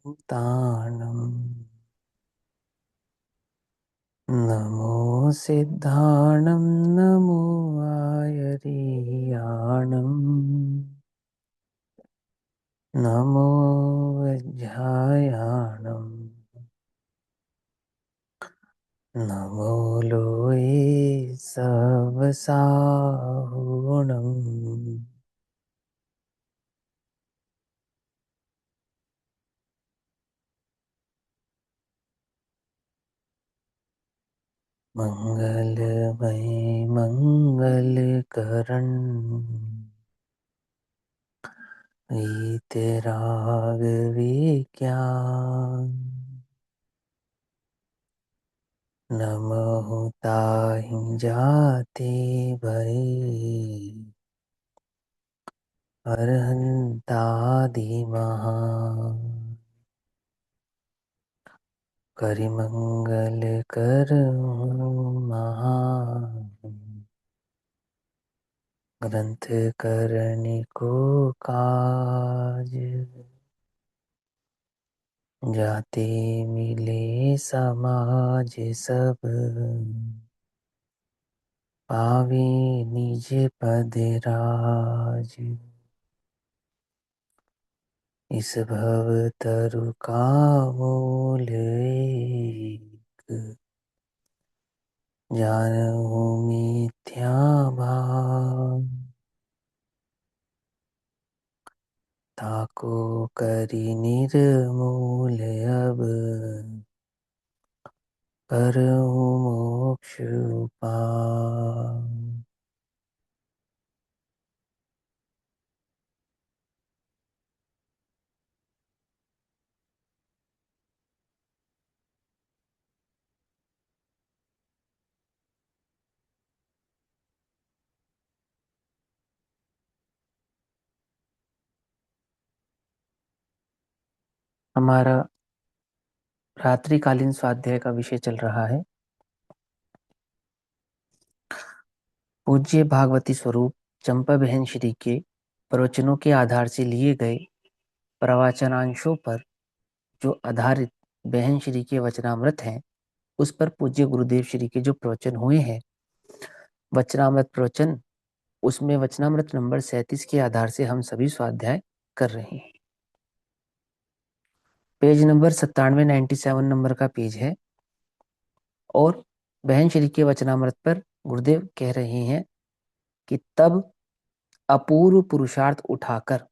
ताणम। नमो सिद्धाणं नमो आयर्याणं नमो वज्रायाणं नमो लोये सवसाहुणम्। मंगलमय मंगलकरण वीतराग विज्ञान नमो ताहि जाति भय अरहंतादि महा करिमंगल कर महा ग्रंथ करने को काज जाते मिले समाज सब पावे निज पद राज। इस भव तरु का मूल एक जानहु मिथ्या भाव ताको करि निर्मूल अब करहु मोक्ष उपाय। हमारा रात्रिकालीन स्वाध्याय का विषय चल रहा है पूज्य भागवती स्वरूप चंपा बहन श्री के प्रवचनों के आधार से लिए गए प्रवचनांशों पर जो आधारित बहन श्री के वचनामृत हैं उस पर पूज्य गुरुदेव श्री के जो प्रवचन हुए हैं वचनामृत प्रवचन उसमें वचनामृत नंबर 37 के आधार से हम सभी स्वाध्याय कर रहे हैं। पेज नंबर 97 97 नंबर का पेज है और बहन श्री के वचनामृत पर गुरुदेव कह रहे हैं कि तब अपूर्व पुरुषार्थ उठाकर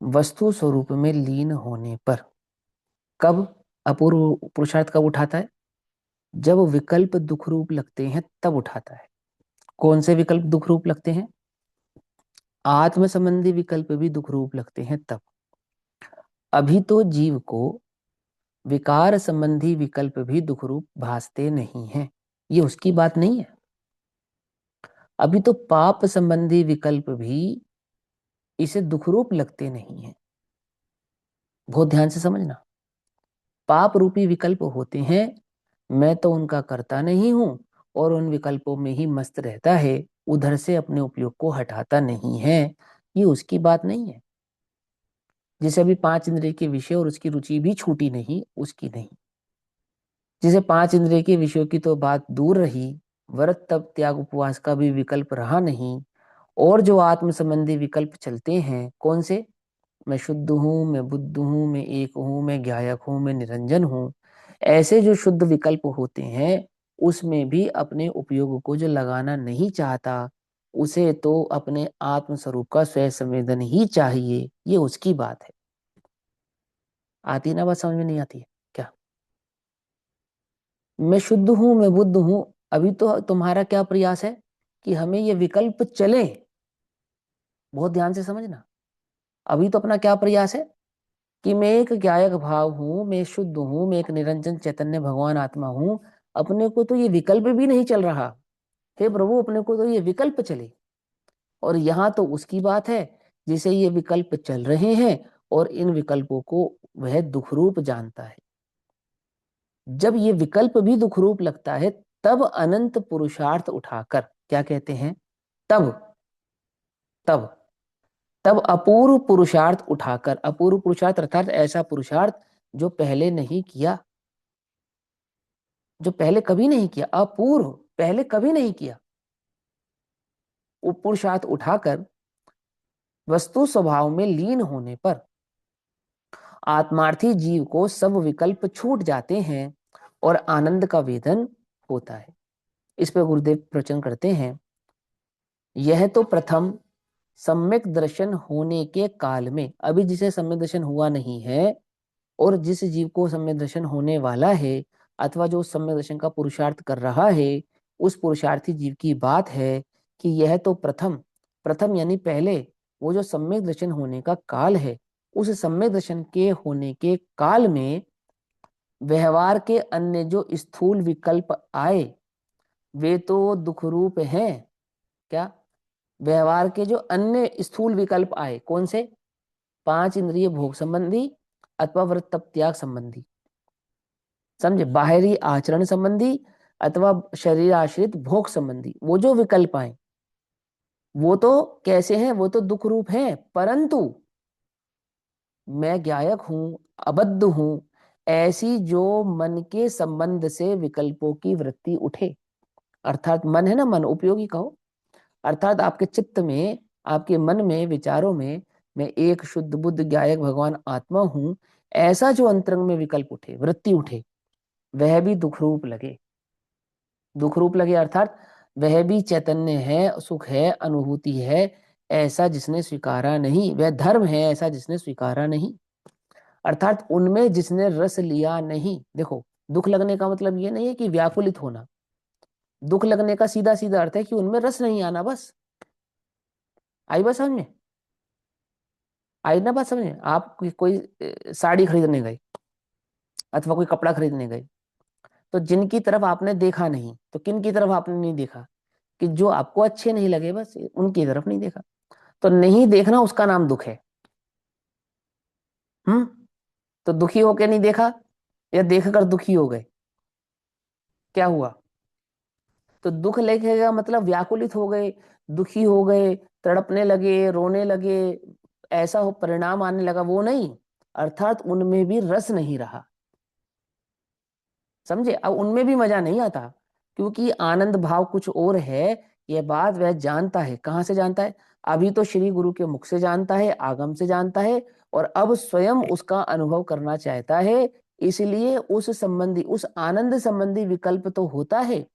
वस्तु स्वरूप में लीन होने पर। कब अपूर्व पुरुषार्थ कब उठाता है? जब विकल्प दुख रूप लगते हैं तब उठाता है। कौन से विकल्प दुख रूप लगते हैं? आत्म संबंधी विकल्प भी दुख रूप लगते हैं तब। अभी तो जीव को विकार संबंधी विकल्प भी दुख रूप भासते नहीं हैं, ये उसकी बात नहीं है। अभी तो पाप संबंधी विकल्प भी इसे दुख रूप लगते नहीं हैं। बहुत ध्यान से समझना, पाप रूपी विकल्प होते हैं, मैं तो उनका करता नहीं हूं और उन विकल्पों में ही मस्त रहता है, उधर से अपने उपयोग को हटाता नहीं है, ये उसकी बात नहीं है। जिसे अभी 5 इंद्रिय के विषय और उसकी रुचि भी छूटी नहीं, उसकी नहीं। जिसे 5 इंद्रिय के विषयों की तो बात दूर रही, व्रत तप त्याग उपवास का भी विकल्प रहा नहीं, और जो आत्म संबंधी विकल्प चलते हैं, कौन से? मैं शुद्ध हूं, मैं बुद्ध हूं, मैं एक हूं, मैं ज्ञायक हूं, मैं निरंजन हूं, ऐसे जो शुद्ध विकल्प होते हैं उसमें भी अपने उपयोग को जो लगाना नहीं चाहता, उसे तो अपने आत्म स्वरूप का स्वयं संवेदन ही चाहिए, ये उसकी बात है। आती ना बात? समझ में नहीं आती है क्या? मैं शुद्ध हूं, मैं बुद्ध हूं, अभी तो तुम्हारा क्या प्रयास है कि हमें ये विकल्प चले। बहुत ध्यान से समझना, अभी तो अपना क्या प्रयास है कि मैं एक ज्ञायक भाव हूं, मैं शुद्ध हूं, मैं एक निरंजन चैतन्य भगवान आत्मा हूं, अपने को तो ये विकल्प भी नहीं चल रहा। हे प्रभु, अपने को तो ये विकल्प चले। और यहाँ तो उसकी बात है जिसे ये विकल्प चल रहे हैं और इन विकल्पों को वह दुख रूप जानता है। जब ये विकल्प भी दुख रूप लगता है तब अनंत पुरुषार्थ उठाकर क्या कहते हैं? तब तब तब अपूर्व पुरुषार्थ उठाकर, अपूर्व पुरुषार्थ अर्थात ऐसा पुरुषार्थ जो पहले नहीं किया, जो पहले कभी नहीं किया, अपूर्व, पहले कभी नहीं किया, वो पुरुषार्थ उठाकर वस्तु स्वभाव में लीन होने पर आत्मार्थी जीव को सब विकल्प छूट जाते हैं और आनंद का वेदन होता है। इस पर गुरुदेव प्रवचन करते हैं, यह तो प्रथम सम्यक दर्शन होने के काल में, अभी जिसे सम्यक दर्शन हुआ नहीं है और जिस जीव को सम्यक दर्शन होने वाला है अथवा जो सम्यक दर्शन का पुरुषार्थ कर रहा है, उस पुरुषार्थी जीव की बात है कि यह तो प्रथम, प्रथम यानी पहले, वो जो सम्यक दर्शन होने का काल है, उस सम्यक दर्शन के होने के काल में व्यवहार के अन्य जो स्थूल विकल्प आए वे तो दुख रूप हैं। क्या? व्यवहार के जो अन्य स्थूल विकल्प आए, कौन से? पांच इंद्रिय भोग संबंधी अथवा व्रत तप त्याग संबंधी, समझे, बाहरी आचरण संबंधी अथवा शरीर आश्रित भोग संबंधी, वो जो विकल्प आए वो तो कैसे हैं? वो तो दुख रूप हैं, परंतु मैं ज्ञायक हूं, अबद्ध हूं, ऐसी जो मन के संबंध से विकल्पों की वृत्ति उठे, अर्थात मन है ना, मन उपयोगी कहो, अर्थात आपके चित्त में, आपके मन में, विचारों में मैं एक शुद्ध बुद्ध ज्ञायक भगवान आत्मा हूं, ऐसा जो अंतरंग में विकल्प उठे, वृत्ति उठे, वह भी दुख रूप लगे। दुख रूप लगे अर्थात वह भी चैतन्य है, सुख है, अनुभूति है, ऐसा जिसने स्वीकारा नहीं, वह धर्म है ऐसा जिसने स्वीकारा नहीं, अर्थात उनमें जिसने रस लिया नहीं। देखो, दुख लगने का मतलब ये नहीं है कि व्याकुलित होना, दुख लगने का सीधा सीधा अर्थ है कि उनमें रस नहीं आना, बस। आई बात समझ में? आई ना बात समझ में? आप कोई साड़ी खरीदने गए अथवा कोई कपड़ा खरीदने गए, तो जिनकी तरफ आपने देखा नहीं, तो किन की तरफ आपने नहीं देखा? कि जो आपको अच्छे नहीं लगे, बस उनकी तरफ नहीं देखा। तो नहीं देखना उसका नाम दुख है। हम्म। तो दुखी होके नहीं देखा या देखकर दुखी हो गए, क्या हुआ? तो दुख लगेगा मतलब व्याकुलित हो गए, दुखी हो गए, तड़पने लगे, रोने लगे, ऐसा हो परिणाम आने लगा, वो नहीं, अर्थात उनमें भी रस नहीं रहा, समझे? अब उनमें भी मजा नहीं आता, क्योंकि आनंद भाव कुछ और है। यह बात वह जानता है, कहाँ से जानता है? अभी तो श्री गुरु के मुख से जानता है, आगम से जानता है, और अब स्वयं उसका अनुभव करना चाहता है। इसलिए उस संबंधी, उस आनंद संबंधी विकल्प तो होता है,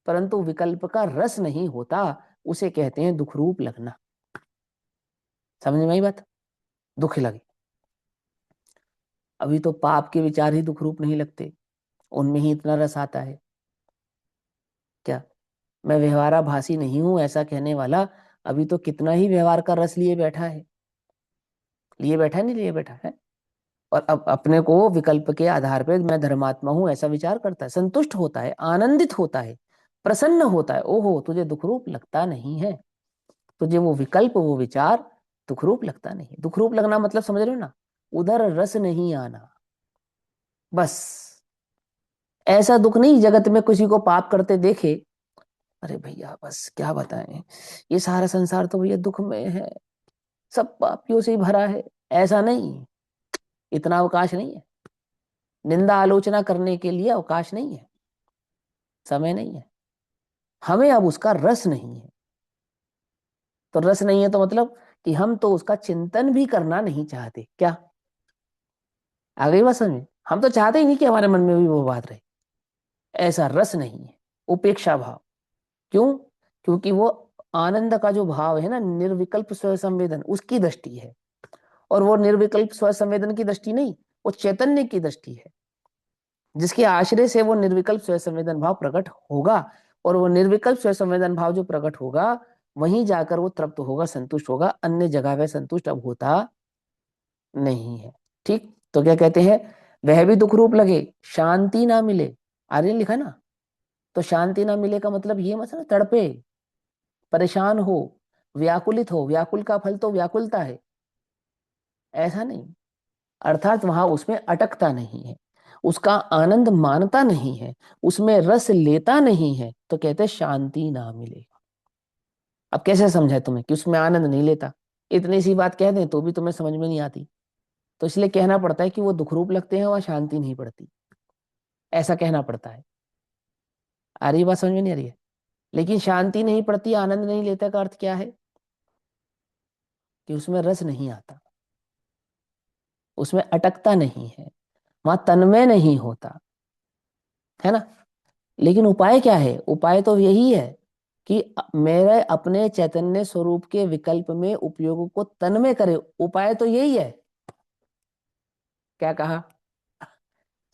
परंतु विकल्प का रस नहीं होता, उसे कहते हैं दुख रूप लगना। समझ में आई बात? दुख लगे। अभी तो पाप के विचार ही दुख रूप नहीं लगते, उनमें ही इतना रस आता है। क्या? मैं व्यवहाराभासी नहीं हूं ऐसा कहने वाला अभी तो कितना ही व्यवहार का रस लिए बैठा है, लिए बैठा है, नहीं लिए बैठा है, और अब अपने को विकल्प के आधार पर मैं धर्मात्मा हूं ऐसा विचार करता है, संतुष्ट होता है, आनंदित होता है, प्रसन्न होता है। ओहो, तुझे दुखरूप लगता नहीं है, तुझे वो विकल्प, वो विचार दुखरूप लगता नहीं। दुखरूप लगना मतलब समझ रहे हो ना? उधर रस नहीं आना, बस। ऐसा दुख नहीं जगत में किसी को पाप करते देखे, अरे भैया बस क्या बताएं, ये सारा संसार तो भैया दुख में है, सब पापियों से ही भरा है, ऐसा नहीं, इतना अवकाश नहीं है, निंदा आलोचना करने के लिए अवकाश नहीं है, समय नहीं है, हमें अब उसका रस नहीं है। तो रस नहीं है तो मतलब कि हम तो उसका चिंतन भी करना नहीं चाहते। क्या? आ गई बात समझ में? हम तो चाहते ही नहीं कि हमारे मन में भी वो बात रहे, ऐसा रस नहीं है, उपेक्षा भाव। क्यों? क्योंकि वो आनंद का जो भाव है ना, निर्विकल्प स्व संवेदन, उसकी दृष्टि है, और वो निर्विकल्प स्व संवेदन की दृष्टि नहीं, वो चैतन्य की दृष्टि है, जिसके आश्रय से वो निर्विकल्प स्व संवेदन भाव प्रकट होगा, और वो निर्विकल्प स्व संवेदन भाव जो प्रकट होगा, वहीं जाकर वो तृप्त होगा, संतुष्ट होगा, अन्य जगह वह संतुष्ट अब होता नहीं है। ठीक? तो क्या कहते हैं? वह भी दुख रूप लगे, शांति ना मिले, आर्य लिखा ना, तो शांति ना मिले का मतलब ये मतलब तड़पे, परेशान हो, व्याकुलित हो, व्याकुल का फल तो व्याकुलता है, ऐसा नहीं, अर्थात वहां उसमें अटकता नहीं है, उसका आनंद मानता नहीं है, उसमें रस लेता नहीं है, तो कहते हैं शांति ना मिले। अब कैसे समझाए तुम्हें कि उसमें आनंद नहीं लेता? इतनी सी बात कह दें तो भी तुम्हें समझ में नहीं आती, तो इसलिए कहना पड़ता है कि वो दुख रूप लगते हैं, वहां शांति नहीं पड़ती, ऐसा कहना पड़ता है। आ रही है बात समझ में नहीं आ रही है? लेकिन शांति नहीं पड़ती, आनंद नहीं लेता का अर्थ क्या है? कि उसमें रस नहीं आता, उसमें अटकता नहीं है, वहां तन्मय नहीं होता, है ना? लेकिन उपाय क्या है? उपाय तो यही है कि मेरे अपने चैतन्य स्वरूप के विकल्प में उपयोग को तन्मय करे। उपाय तो यही है। क्या कहा?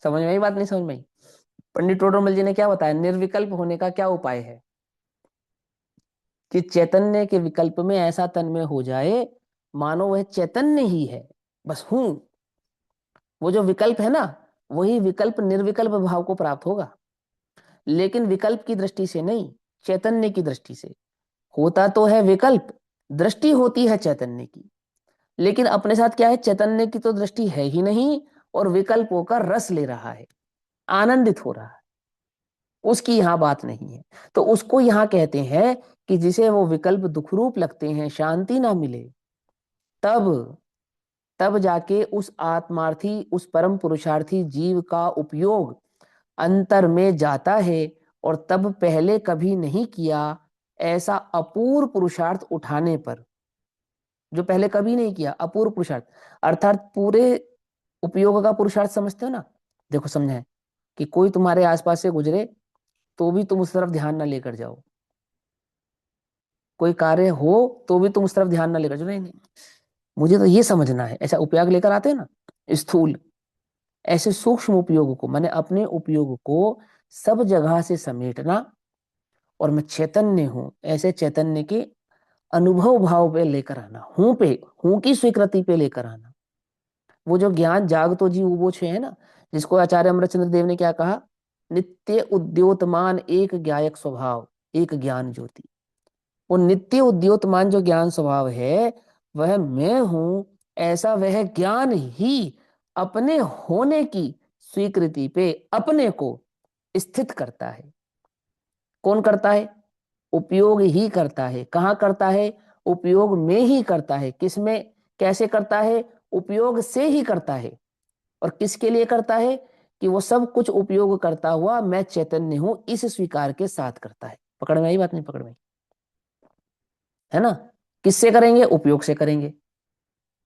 समझ में आई बात, नहीं समझ में आई? पंडित टोडरमल जी ने क्या बताया, निर्विकल्प होने का क्या उपाय है? कि चैतन्य के विकल्प में ऐसा तन्मय हो जाए मानो वह चैतन्य ही है, बस हूं। वो जो विकल्प है ना, वही विकल्प निर्विकल्प भाव को प्राप्त होगा, लेकिन विकल्प की दृष्टि से नहीं, चैतन्य की दृष्टि से। होता तो है विकल्प, दृष्टि होती है चैतन्य की, लेकिन अपने साथ क्या है, चैतन्य की तो दृष्टि है ही नहीं, और विकल्पों का रस ले रहा है, आनंदित हो रहा है, उसकी यहां बात नहीं है। तो उसको यहां कहते हैं कि जिसे वो विकल्प दुखरूप लगते हैं, शांति ना मिले, तब तब जाके उस आत्मार्थी, उस परम पुरुषार्थी जीव का उपयोग अंतर में जाता है, और तब पहले कभी नहीं किया ऐसा अपूर्व पुरुषार्थ उठाने पर, जो पहले कभी नहीं किया अपूर्व पुरुषार्थ, अर्थात पूरे उपयोग का पुरुषार्थ समझते हो ना? देखो समझाएं, कि कोई तुम्हारे आसपास से गुजरे तो भी तुम उस तरफ ध्यान ना लेकर जाओ, कोई कार्य हो तो भी तुम उस तरफ ध्यान ना लेकर जाओ, नहीं नहीं, मुझे तो ये समझना है, ऐसा उपयोग लेकर आते हैं ना, स्थूल। ऐसे सूक्ष्म उपयोग को, मैंने अपने उपयोग को सब जगह से समेटना, और मैं चैतन्य हूं, ऐसे चैतन्य के अनुभव भाव पे लेकर आना, हूं पे, हूं की स्वीकृति पे लेकर आना। वो जो ज्ञान जाग तो जी उबोचे है ना, जिसको आचार्य अमरचंद्र देव ने क्या कहा, नित्य उद्योतमान एक ज्ञायक स्वभाव, एक ज्ञान ज्योति। वो नित्य उद्योतमान जो ज्ञान स्वभाव है, वह मैं हूं, ऐसा वह ज्ञान ही अपने होने की स्वीकृति पे अपने को स्थित करता है। कौन करता है? उपयोग ही करता है। कहाँ करता है? उपयोग में ही करता है। किसमें? कैसे करता है? उपयोग से ही करता है। और किसके लिए करता है? कि वो सब कुछ उपयोग करता हुआ मैं चैतन्य हूं, इस स्वीकार के साथ करता है। पकड़ में आई बात, नहीं पकड़ में आई? है ना? किससे करेंगे? उपयोग से करेंगे।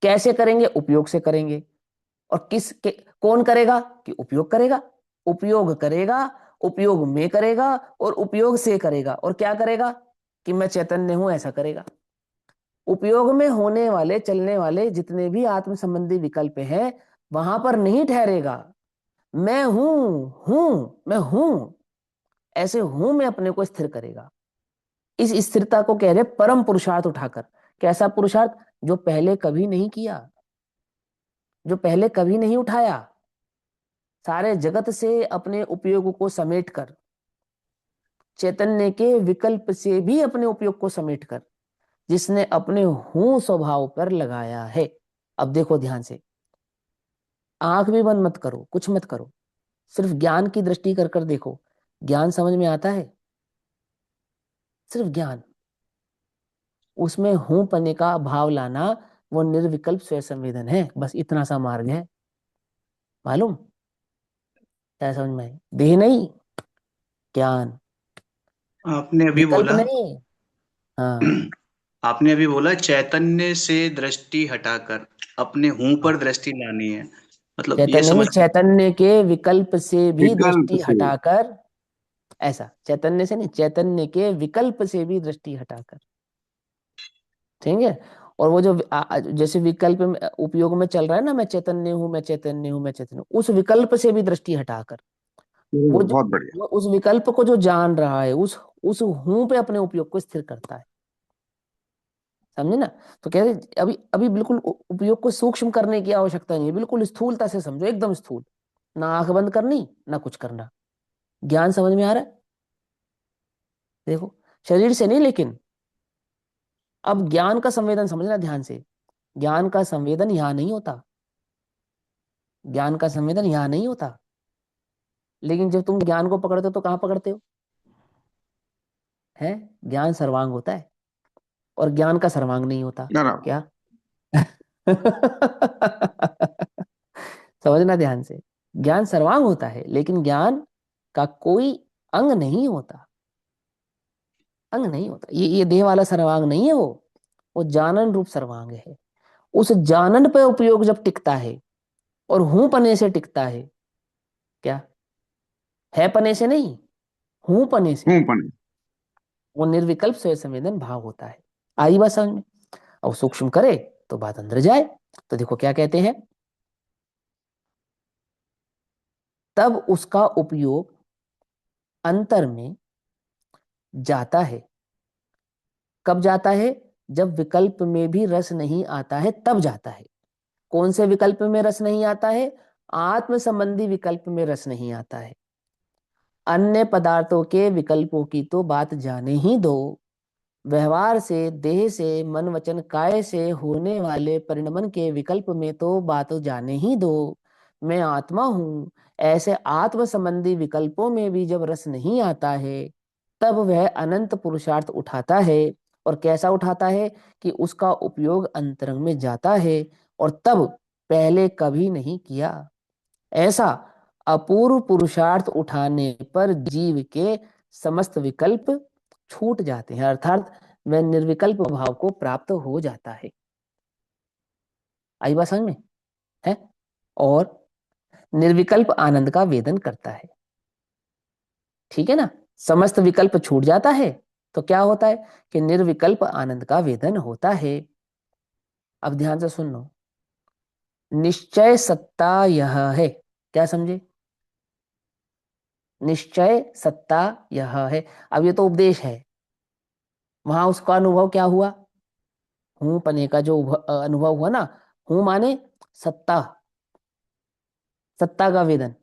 कैसे करेंगे? उपयोग से करेंगे। और कौन करेगा? कि उपयोग करेगा। उपयोग करेगा, उपयोग में करेगा, और उपयोग से करेगा, और क्या करेगा? कि मैं चैतन्य हूं, ऐसा करेगा। उपयोग में होने वाले, चलने वाले जितने भी आत्म संबंधी विकल्प हैं, वहां पर नहीं ठहरेगा। मैं मैं हूं, ऐसे हूं में अपने को स्थिर करेगा। इस स्थिरता को कह रहे परम पुरुषार्थ उठाकर। कैसा पुरुषार्थ? जो पहले कभी नहीं किया, जो पहले कभी नहीं उठाया, सारे जगत से अपने उपयोग को समेटकर, चैतन्य के विकल्प से भी अपने उपयोग को समेटकर, जिसने अपने हूं स्वभाव पर लगाया है। अब देखो ध्यान से, आंख भी बंद मत करो, कुछ मत करो, सिर्फ ज्ञान की दृष्टि कर कर देखो। ज्ञान समझ में आता है? सिर्फ ज्ञान, उसमें हूं पने का भाव लाना, वो निर्विकल्प स्वयं संवेदन है। बस इतना सा मार्ग है, मालूम? क्या समझ में आए? देह नहीं, ज्ञान, आपने अभी विकल्प बोला नहीं। हाँ आपने अभी बोला चैतन्य से दृष्टि हटाकर अपने हूं पर हाँ, दृष्टि लानी है। मतलब ये चैतन्य नहीं, समझ चैतन्य के विकल्प से भी विकल्प दृष्टि से। हटाकर, ऐसा चैतन्य से नहीं, चैतन्य के विकल्प से भी दृष्टि हटाकर। ठीक है? और वो जो जैसे विकल्प में उपयोग में चल रहा है ना, मैं चैतन्य हूं, मैं चैतन्य हूं, मैं चैतन्य हूं, उस विकल्प से भी दृष्टि हटाकर, वो जो, बहुत बढ़िया। वो उस विकल्प को जो जान रहा है, उस हूं पे अपने उपयोग को स्थिर करता है। समझे ना? तो कह रहे अभी अभी बिल्कुल उपयोग को सूक्ष्म करने की आवश्यकता नहीं है, बिल्कुल स्थूलता से समझो, एकदम स्थूल। ना आंख बंद करनी, ना कुछ करना। ज्ञान समझ में आ रहा है? देखो, शरीर से नहीं लेकिन। अब ज्ञान का संवेदन समझना ध्यान से। ज्ञान का संवेदन यहां नहीं होता, ज्ञान का संवेदन यहां नहीं होता। लेकिन जब तुम ज्ञान को पकड़ते हो तो कहां पकड़ते हो? है, ज्ञान सर्वांग होता है, और ज्ञान का सर्वांग नहीं होता। ना ना, क्या? समझना ध्यान से। ज्ञान सर्वांग होता है, लेकिन ज्ञान का कोई अंग नहीं होता। अंग नहीं होता, ये देह वाला सर्वांग नहीं है वो जानन रूप सर्वांग है। उस जानन पे उपयोग जब टिकता है और हूं पने से टिकता है, क्या है पने से नहीं, हूं पने से, हूँ पन। वो निर्विकल्प स्वयं संवेदन भाव होता है। आई बात समझ में? और सूक्ष्म करे तो बात अंदर जाए। तो देखो क्या कहते हैं, तब उसका उपयोग अंतर में जाता है। कब जाता है? जब विकल्प में भी रस नहीं आता है तब जाता है। कौन से विकल्प में रस नहीं आता है? आत्म संबंधी विकल्प में रस नहीं आता है। अन्य पदार्थों के विकल्पों की तो बात जाने ही दो। व्यवहार से, देह से, मन वचन काय से होने वाले परिणमन के विकल्प में तो बात जाने ही दो। मैं आत्मा हूं, ऐसे आत्म संबंधी विकल्पों में भी जब रस नहीं आता है, तब वह अनंत पुरुषार्थ उठाता है। और कैसा उठाता है? कि उसका उपयोग अंतरंग में जाता है, और तब पहले कभी नहीं किया। ऐसा अपूर्व पुरुषार्थ उठाने पर जीव के समस्त विकल्प छूट जाते हैं, अर्थात वह निर्विकल्प भाव को प्राप्त हो जाता है। आई बात समझ में? है। और निर्विकल्प आनंद का वेदन करता है। ठीक है ना? समस्त विकल्प छूट जाता है तो क्या होता है? कि निर्विकल्प आनंद का वेदन होता है। अब ध्यान से सुन लो। निश्चय सत्ता यह है, क्या समझे? निश्चय सत्ता यह है। अब ये तो उपदेश है, वहां उसका अनुभव क्या हुआ? हूं पने का जो अनुभव हुआ ना, हूं माने सत्ता, सत्ता का वेदन।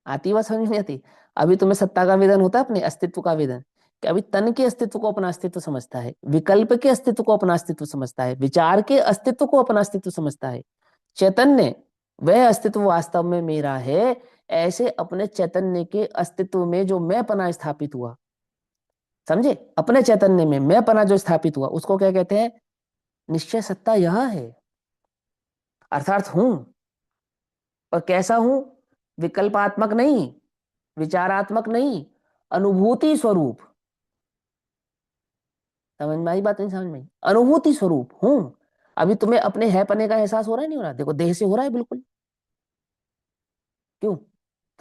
आती बात समझ में नहीं आती? अभी तुम्हें सत्ता का वेदन होता है, अपने अस्तित्व का वेदन। कि अभी तन के अस्तित्व को अपना अस्तित्व समझता है, विकल्प के अस्तित्व को अपना अस्तित्व समझता है, विचार के अस्तित्व को अपना अस्तित्व समझता है। चैतन्य, वह अस्तित्व वास्तव में मेरा है, ऐसे अपने चैतन्य के अस्तित्व में जो मैं पना स्थापित हुआ, समझे? अपने चैतन्य में मैं पना जो स्थापित हुआ, उसको क्या कहते हैं? निश्चय सत्ता यह है। अर्थात हूं, और कैसा हूं? विकल्पात्मक नहीं, विचारात्मक नहीं, अनुभूति स्वरूप। समझ में आई बात? नहीं समझ में आई? अनुभूति स्वरूप हूं। अभी तुम्हें अपने है पने का एहसास हो रहा है, नहीं हो रहा? देखो देह से हो रहा है बिल्कुल। क्यों?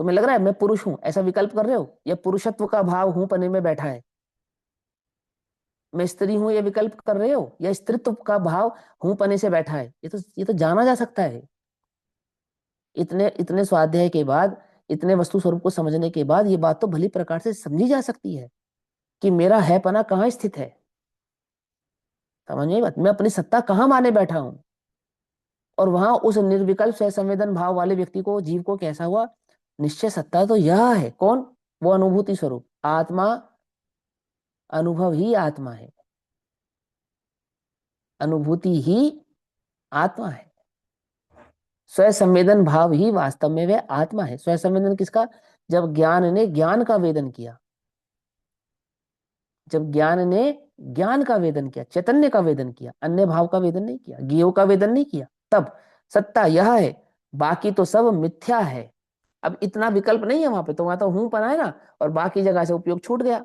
तुम्हें लग रहा है मैं पुरुष हूं, ऐसा विकल्प कर रहे हो? या पुरुषत्व का भाव हूं पने में बैठा है? मैं स्त्री हूं ये विकल्प कर रहे हो, या स्त्रीत्व का भाव हूं पने से बैठा है? ये तो जाना जा सकता है। इतने इतने स्वाध्याय के बाद, इतने वस्तु स्वरूप को समझने के बाद ये बात तो भली प्रकार से समझी जा सकती है कि मेरा है पना कहाँ स्थित है। समझ में बात? मैं अपनी सत्ता कहाँ माने बैठा हूं। और वहां उस निर्विकल्प सह संवेदन भाव वाले व्यक्ति को, जीव को कैसा हुआ? निश्चय सत्ता तो यह है। कौन? वो अनुभूति स्वरूप आत्मा। अनुभव ही आत्मा है, अनुभूति ही आत्मा है। स्वयं संवेदन भाव ही वास्तव में वह आत्मा है। स्वयं संवेदन किसका? जब ज्ञान ने ज्ञान का वेदन किया, जब ज्ञान ने ज्ञान का वेदन किया, चैतन्य का वेदन किया, अन्य भाव का वेदन नहीं किया, ज्ञेय का वेदन नहीं किया, तब सत्ता यह है, बाकी तो सब मिथ्या है। अब इतना विकल्प नहीं है वहां पे, तो वहां तो हूं पना है ना, और बाकी जगह से उपयोग छूट गया।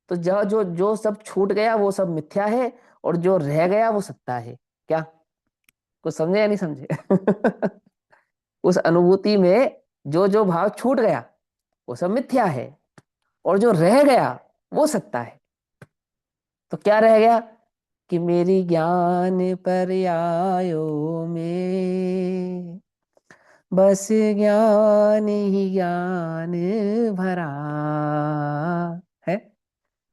तो जो जो जो सब छूट गया वो सब मिथ्या है, और जो रह गया वो सत्ता है। क्या कुछ समझे या नहीं समझे? उस अनुभूति में जो जो भाव छूट गया वो सब मिथ्या है, और जो रह गया वो सत्ता है। तो क्या रह गया? कि मेरी ज्ञान पर आयो में, बस ज्ञान ही ज्ञान भरा है।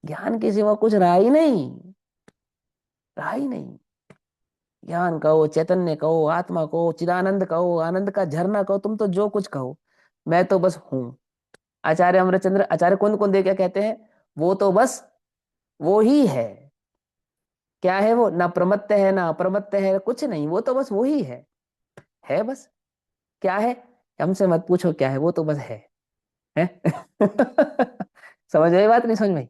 ज्ञान के सिवा कुछ रहा ही नहीं, रहा ही नहीं। ज्ञान कहो, चैतन्य कहो, आत्मा कहो, चिदानंद कहो, आनंद का झरना कहो, तुम तो जो कुछ कहो, मैं तो बस हूं। आचार्य अमरचंद्र, आचार्य कुंद कुंद क्या कहते हैं? वो तो बस वो ही है। क्या है वो? ना प्रमत्त है ना अप्रमत्त है, कुछ नहीं, वो तो बस वो ही है बस। क्या है? हमसे मत पूछो क्या है, वो तो बस है? समझ आई बात? नहीं समझ में आई?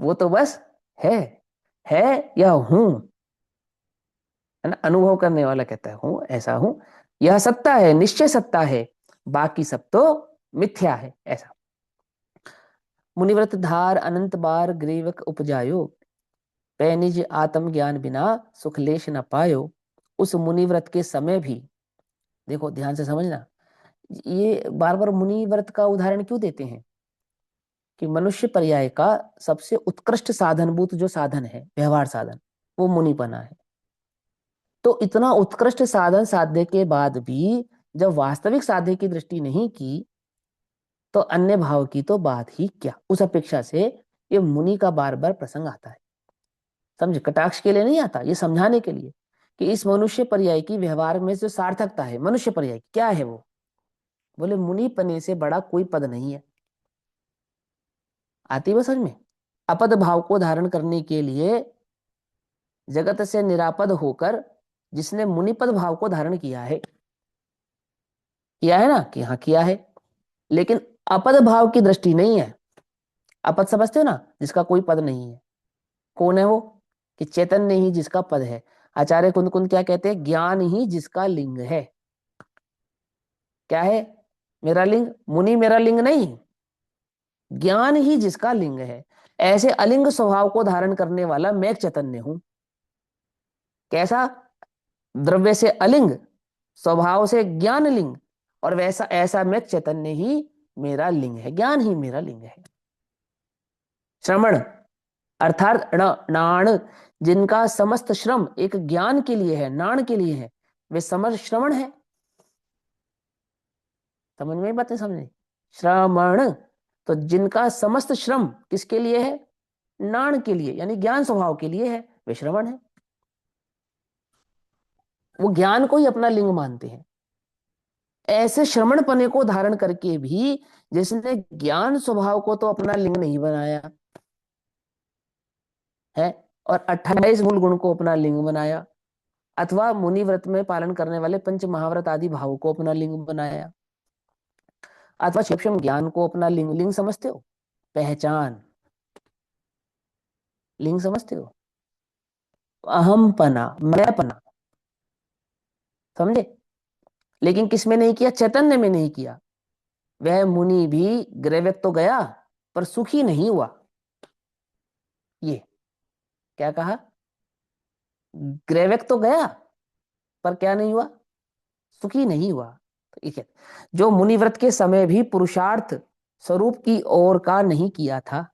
वो तो बस है है या हूं। है ना। अनुभव करने वाला कहता है हूं, ऐसा हूं, यह सत्ता है, निश्चय सत्ता है, बाकी सब तो मिथ्या है, ऐसा। मुनिव्रत धार अनंत बार ग्रीवक उपजायो, पै निज आत्म ज्ञान बिना सुख लेश न पायो। उस मुनिव्रत के समय भी, देखो ध्यान से समझना, ये बार बार मुनिव्रत का उदाहरण क्यों देते हैं, कि मनुष्य पर्याय का सबसे उत्कृष्ट साधनभूत जो साधन है, व्यवहार साधन, वो मुनिपना है। तो इतना उत्कृष्ट साधन साध्य के बाद भी जब वास्तविक साध्य की दृष्टि नहीं की, तो अन्य भाव की तो बात ही क्या, उस अपेक्षा से ये मुनि का बार बार प्रसंग आता है। समझे, कटाक्ष के लिए नहीं आता, ये समझाने के लिए कि इस मनुष्य पर्याय की व्यवहार में जो सार्थकता है, मनुष्य पर्याय की क्या है वो, बोले मुनि पने से बड़ा कोई पद नहीं है। आती है समझ में। अपद भाव को धारण करने के लिए जगत से निरापद होकर जिसने मुनिपद भाव को धारण किया है ना, कि हाँ किया है, लेकिन अपद भाव की दृष्टि नहीं है। अपद समझते हो ना, जिसका कोई पद नहीं है। कौन है वो, कि चैतन्य ही जिसका पद है। आचार्य कुंद कुंद क्या कहते हैं, ज्ञान ही जिसका लिंग है। क्या है मेरा लिंग, मुनि मेरा लिंग नहीं, ज्ञान ही जिसका लिंग है। ऐसे अलिंग स्वभाव को धारण करने वाला मैं चैतन्य हूं। कैसा, द्रव्य से अलिंग, स्वभाव से ज्ञान लिंग, और वैसा ऐसा मैं चैतन्य ही मेरा लिंग है, ज्ञान ही मेरा लिंग है। श्रमण अर्थात नाण, जिनका समस्त श्रम एक ज्ञान के लिए है, नाण के लिए है, वे समस्त श्रवण है। समझ में बातें समझे, श्रमण, तो जिनका समस्त श्रम किसके लिए है, नाण के लिए, यानी ज्ञान स्वभाव के लिए है, वे श्रवण है। वो ज्ञान को ही अपना लिंग मानते हैं। ऐसे श्रमणपने को धारण करके भी जिसने ज्ञान स्वभाव को तो अपना लिंग नहीं बनाया है, और 28 मूल गुण को अपना लिंग बनाया, अथवा मुनि व्रत में पालन करने वाले पंच महाव्रत आदि भाव को अपना लिंग बनाया, अथवा शिक्षम ज्ञान को अपना लिंग, लिंग समझते हो, पहचान, लिंग समझते हो, अहमपना, मैंपना, समझे। लेकिन किस में नहीं किया, चैतन्य में नहीं किया। वह मुनि भी ग्रैविक तो गया पर सुखी नहीं हुआ। ये क्या कहा, ग्रैविक तो गया पर क्या नहीं हुआ, सुखी नहीं हुआ। तो ठीक है, जो मुनिव्रत के समय भी पुरुषार्थ स्वरूप की ओर का नहीं किया था,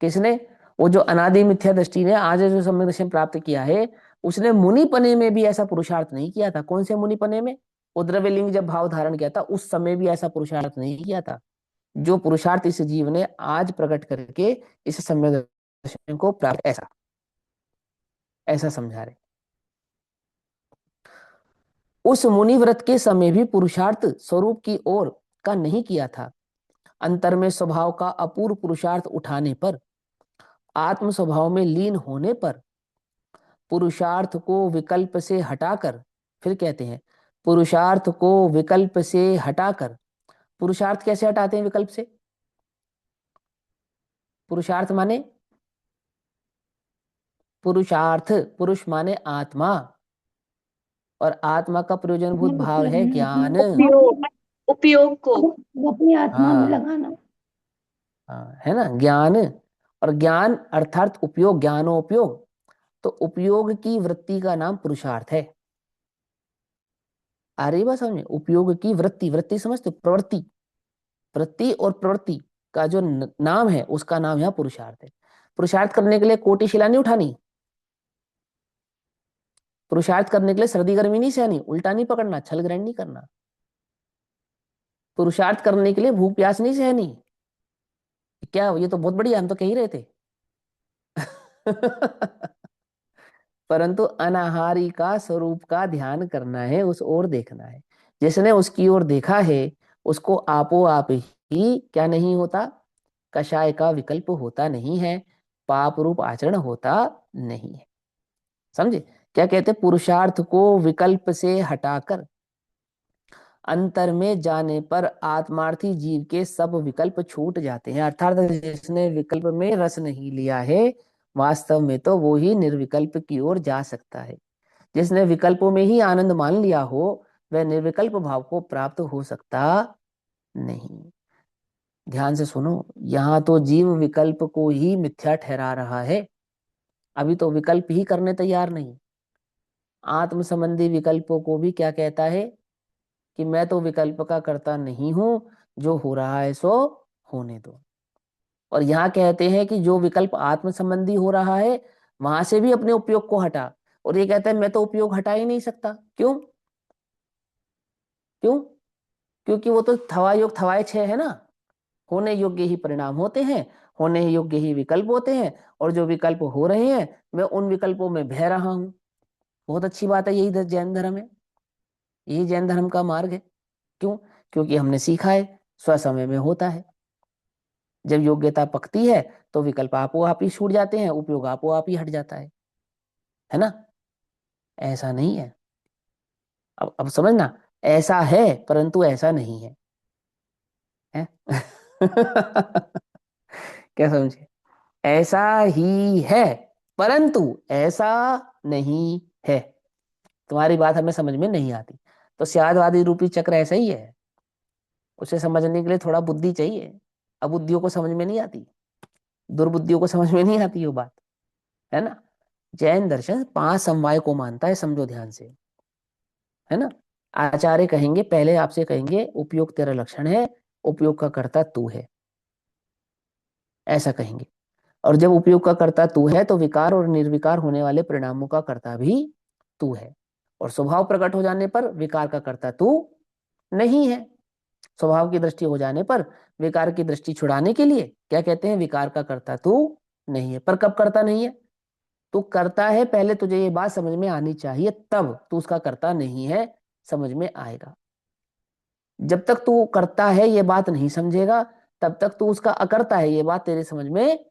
किसने, वो जो अनादि मिथ्या दृष्टि ने आज जो सम्यक दर्शन प्राप्त किया है, उसने मुनिपने में भी ऐसा पुरुषार्थ नहीं किया था। कौन से मुनिपने में, उद्रव्य लिंग जब भाव धारण किया था उस समय भी ऐसा पुरुषार्थ नहीं किया था, जो पुरुषार्थ इस जीव ने आज प्रकट करके इस सम्यक दर्शन को प्राप्त, ऐसा ऐसा समझा रहे। उस मुनि व्रत के समय भी पुरुषार्थ स्वरूप की ओर का नहीं किया था। अंतर में स्वभाव का अपूर्व पुरुषार्थ उठाने पर, आत्म स्वभाव में लीन होने पर, पुरुषार्थ को विकल्प से हटाकर, फिर कहते हैं पुरुषार्थ को विकल्प से हटाकर, पुरुषार्थ कैसे हटाते हैं विकल्प से, पुरुषार्थ माने पुरुषार्थ, पुरुष माने आत्मा, और आत्मा का प्रयोजनभूत भाव है ज्ञान। उपयोग, उपयोग को अपनी आत्मा में हाँ लगाना। हाँ, है ना, ज्ञान, और ज्ञान अर्थात उपयोग, ज्ञानोपयोग, तो उपयोग की वृत्ति का नाम पुरुषार्थ है। आ रही बात समझ, उपयोग की वृत्ति, वृत्ति समझते हो? प्रवृत्ति, वृत्ति और प्रवृत्ति का जो नाम है उसका नाम यहाँ पुरुषार्थ है। पुरुषार्थ करने के लिए कोटि शिला नहीं उठानी, पुरुषार्थ करने के लिए सर्दी गर्मी नहीं सहनी, उल्टा नहीं पकड़ना, छल ग्रहण नहीं करना, पुरुषार्थ करने के लिए भूख प्यास नहीं सहनी। क्या ये तो बहुत बढ़िया, हम तो कह ही रहे थे। परंतु अनाहारी का स्वरूप का ध्यान करना है, उस ओर देखना है। जिसने उसकी ओर देखा है उसको आपो आप ही क्या नहीं होता, कषाय का विकल्प होता नहीं है, पाप रूप आचरण होता नहीं है। समझे, क्या कहते, पुरुषार्थ को विकल्प से हटाकर अंतर में जाने पर आत्मार्थी जीव के सब विकल्प छूट जाते हैं। अर्थात जिसने विकल्प में रस नहीं लिया है, वास्तव में तो वो ही निर्विकल्प की ओर जा सकता है। जिसने विकल्पों में ही आनंद मान लिया हो वह निर्विकल्प भाव को प्राप्त हो सकता नहीं। ध्यान से सुनो, यहाँ तो जीव विकल्प को ही मिथ्या ठहरा रहा है, अभी तो विकल्प ही करने तैयार नहीं। आत्म संबंधी विकल्पों को भी क्या कहता है कि मैं तो विकल्प का कर्ता नहीं हूं, जो हो रहा है सो होने दो। और यहाँ कहते हैं कि जो विकल्प आत्म संबंधी हो रहा है वहां से भी अपने उपयोग को हटा, और ये कहता है मैं तो उपयोग हटा ही नहीं सकता। क्यों? क्यों? क्योंकि वो तो थवा योग थवाए छह है ना। होने योग्य ही परिणाम होते हैं, होने योग्य ही विकल्प होते हैं, और जो विकल्प हो रहे हैं मैं उन विकल्पों में बह रहा हूं। बहुत अच्छी बात है, यही जैन धर्म है, यही जैन धर्म का मार्ग है। क्यों? क्योंकि हमने सीखा है स्वसमय में होता है। जब योग्यता पकती है तो विकल्प आपो आप ही छूट जाते हैं, उपयोग आपो आप ही हट जाता है ना। ऐसा नहीं है। अब समझना, ऐसा है परंतु ऐसा नहीं है, है? क्या समझे? ऐसा ही है परंतु ऐसा नहीं है। तुम्हारी बात हमें समझ में नहीं आती, तो स्यादवादी रूपी चक्र ऐसा ही है। उसे समझने के लिए थोड़ा बुद्धि चाहिए, अबुद्धियों को समझ में नहीं आती, दुर्बुद्धियों को समझ में नहीं आती वो बात, है ना। जैन दर्शन 5 समवाय को मानता है, समझो ध्यान से, है ना। आचार्य कहेंगे, पहले आपसे कहेंगे उपयोग तेरा लक्षण है, उपयोग का कर्ता तू है, ऐसा कहेंगे। और जब उपयोग का कर्ता तू है तो विकार और निर्विकार होने वाले परिणामों का कर्ता भी तू है। और स्वभाव प्रकट हो जाने पर विकार का कर्ता तू नहीं है। स्वभाव की दृष्टि हो जाने पर विकार की दृष्टि छुड़ाने के लिए क्या कहते हैं, विकार का कर्ता तू नहीं है। पर कब करता नहीं है? तू करता है, पहले तुझे ये बात समझ में आनी चाहिए, तब तू उसका करता नहीं है समझ में आएगा। जब तक तू करता है ये बात नहीं समझेगा, तब तक तू उसका अकर्ता है ये बात तेरे समझ में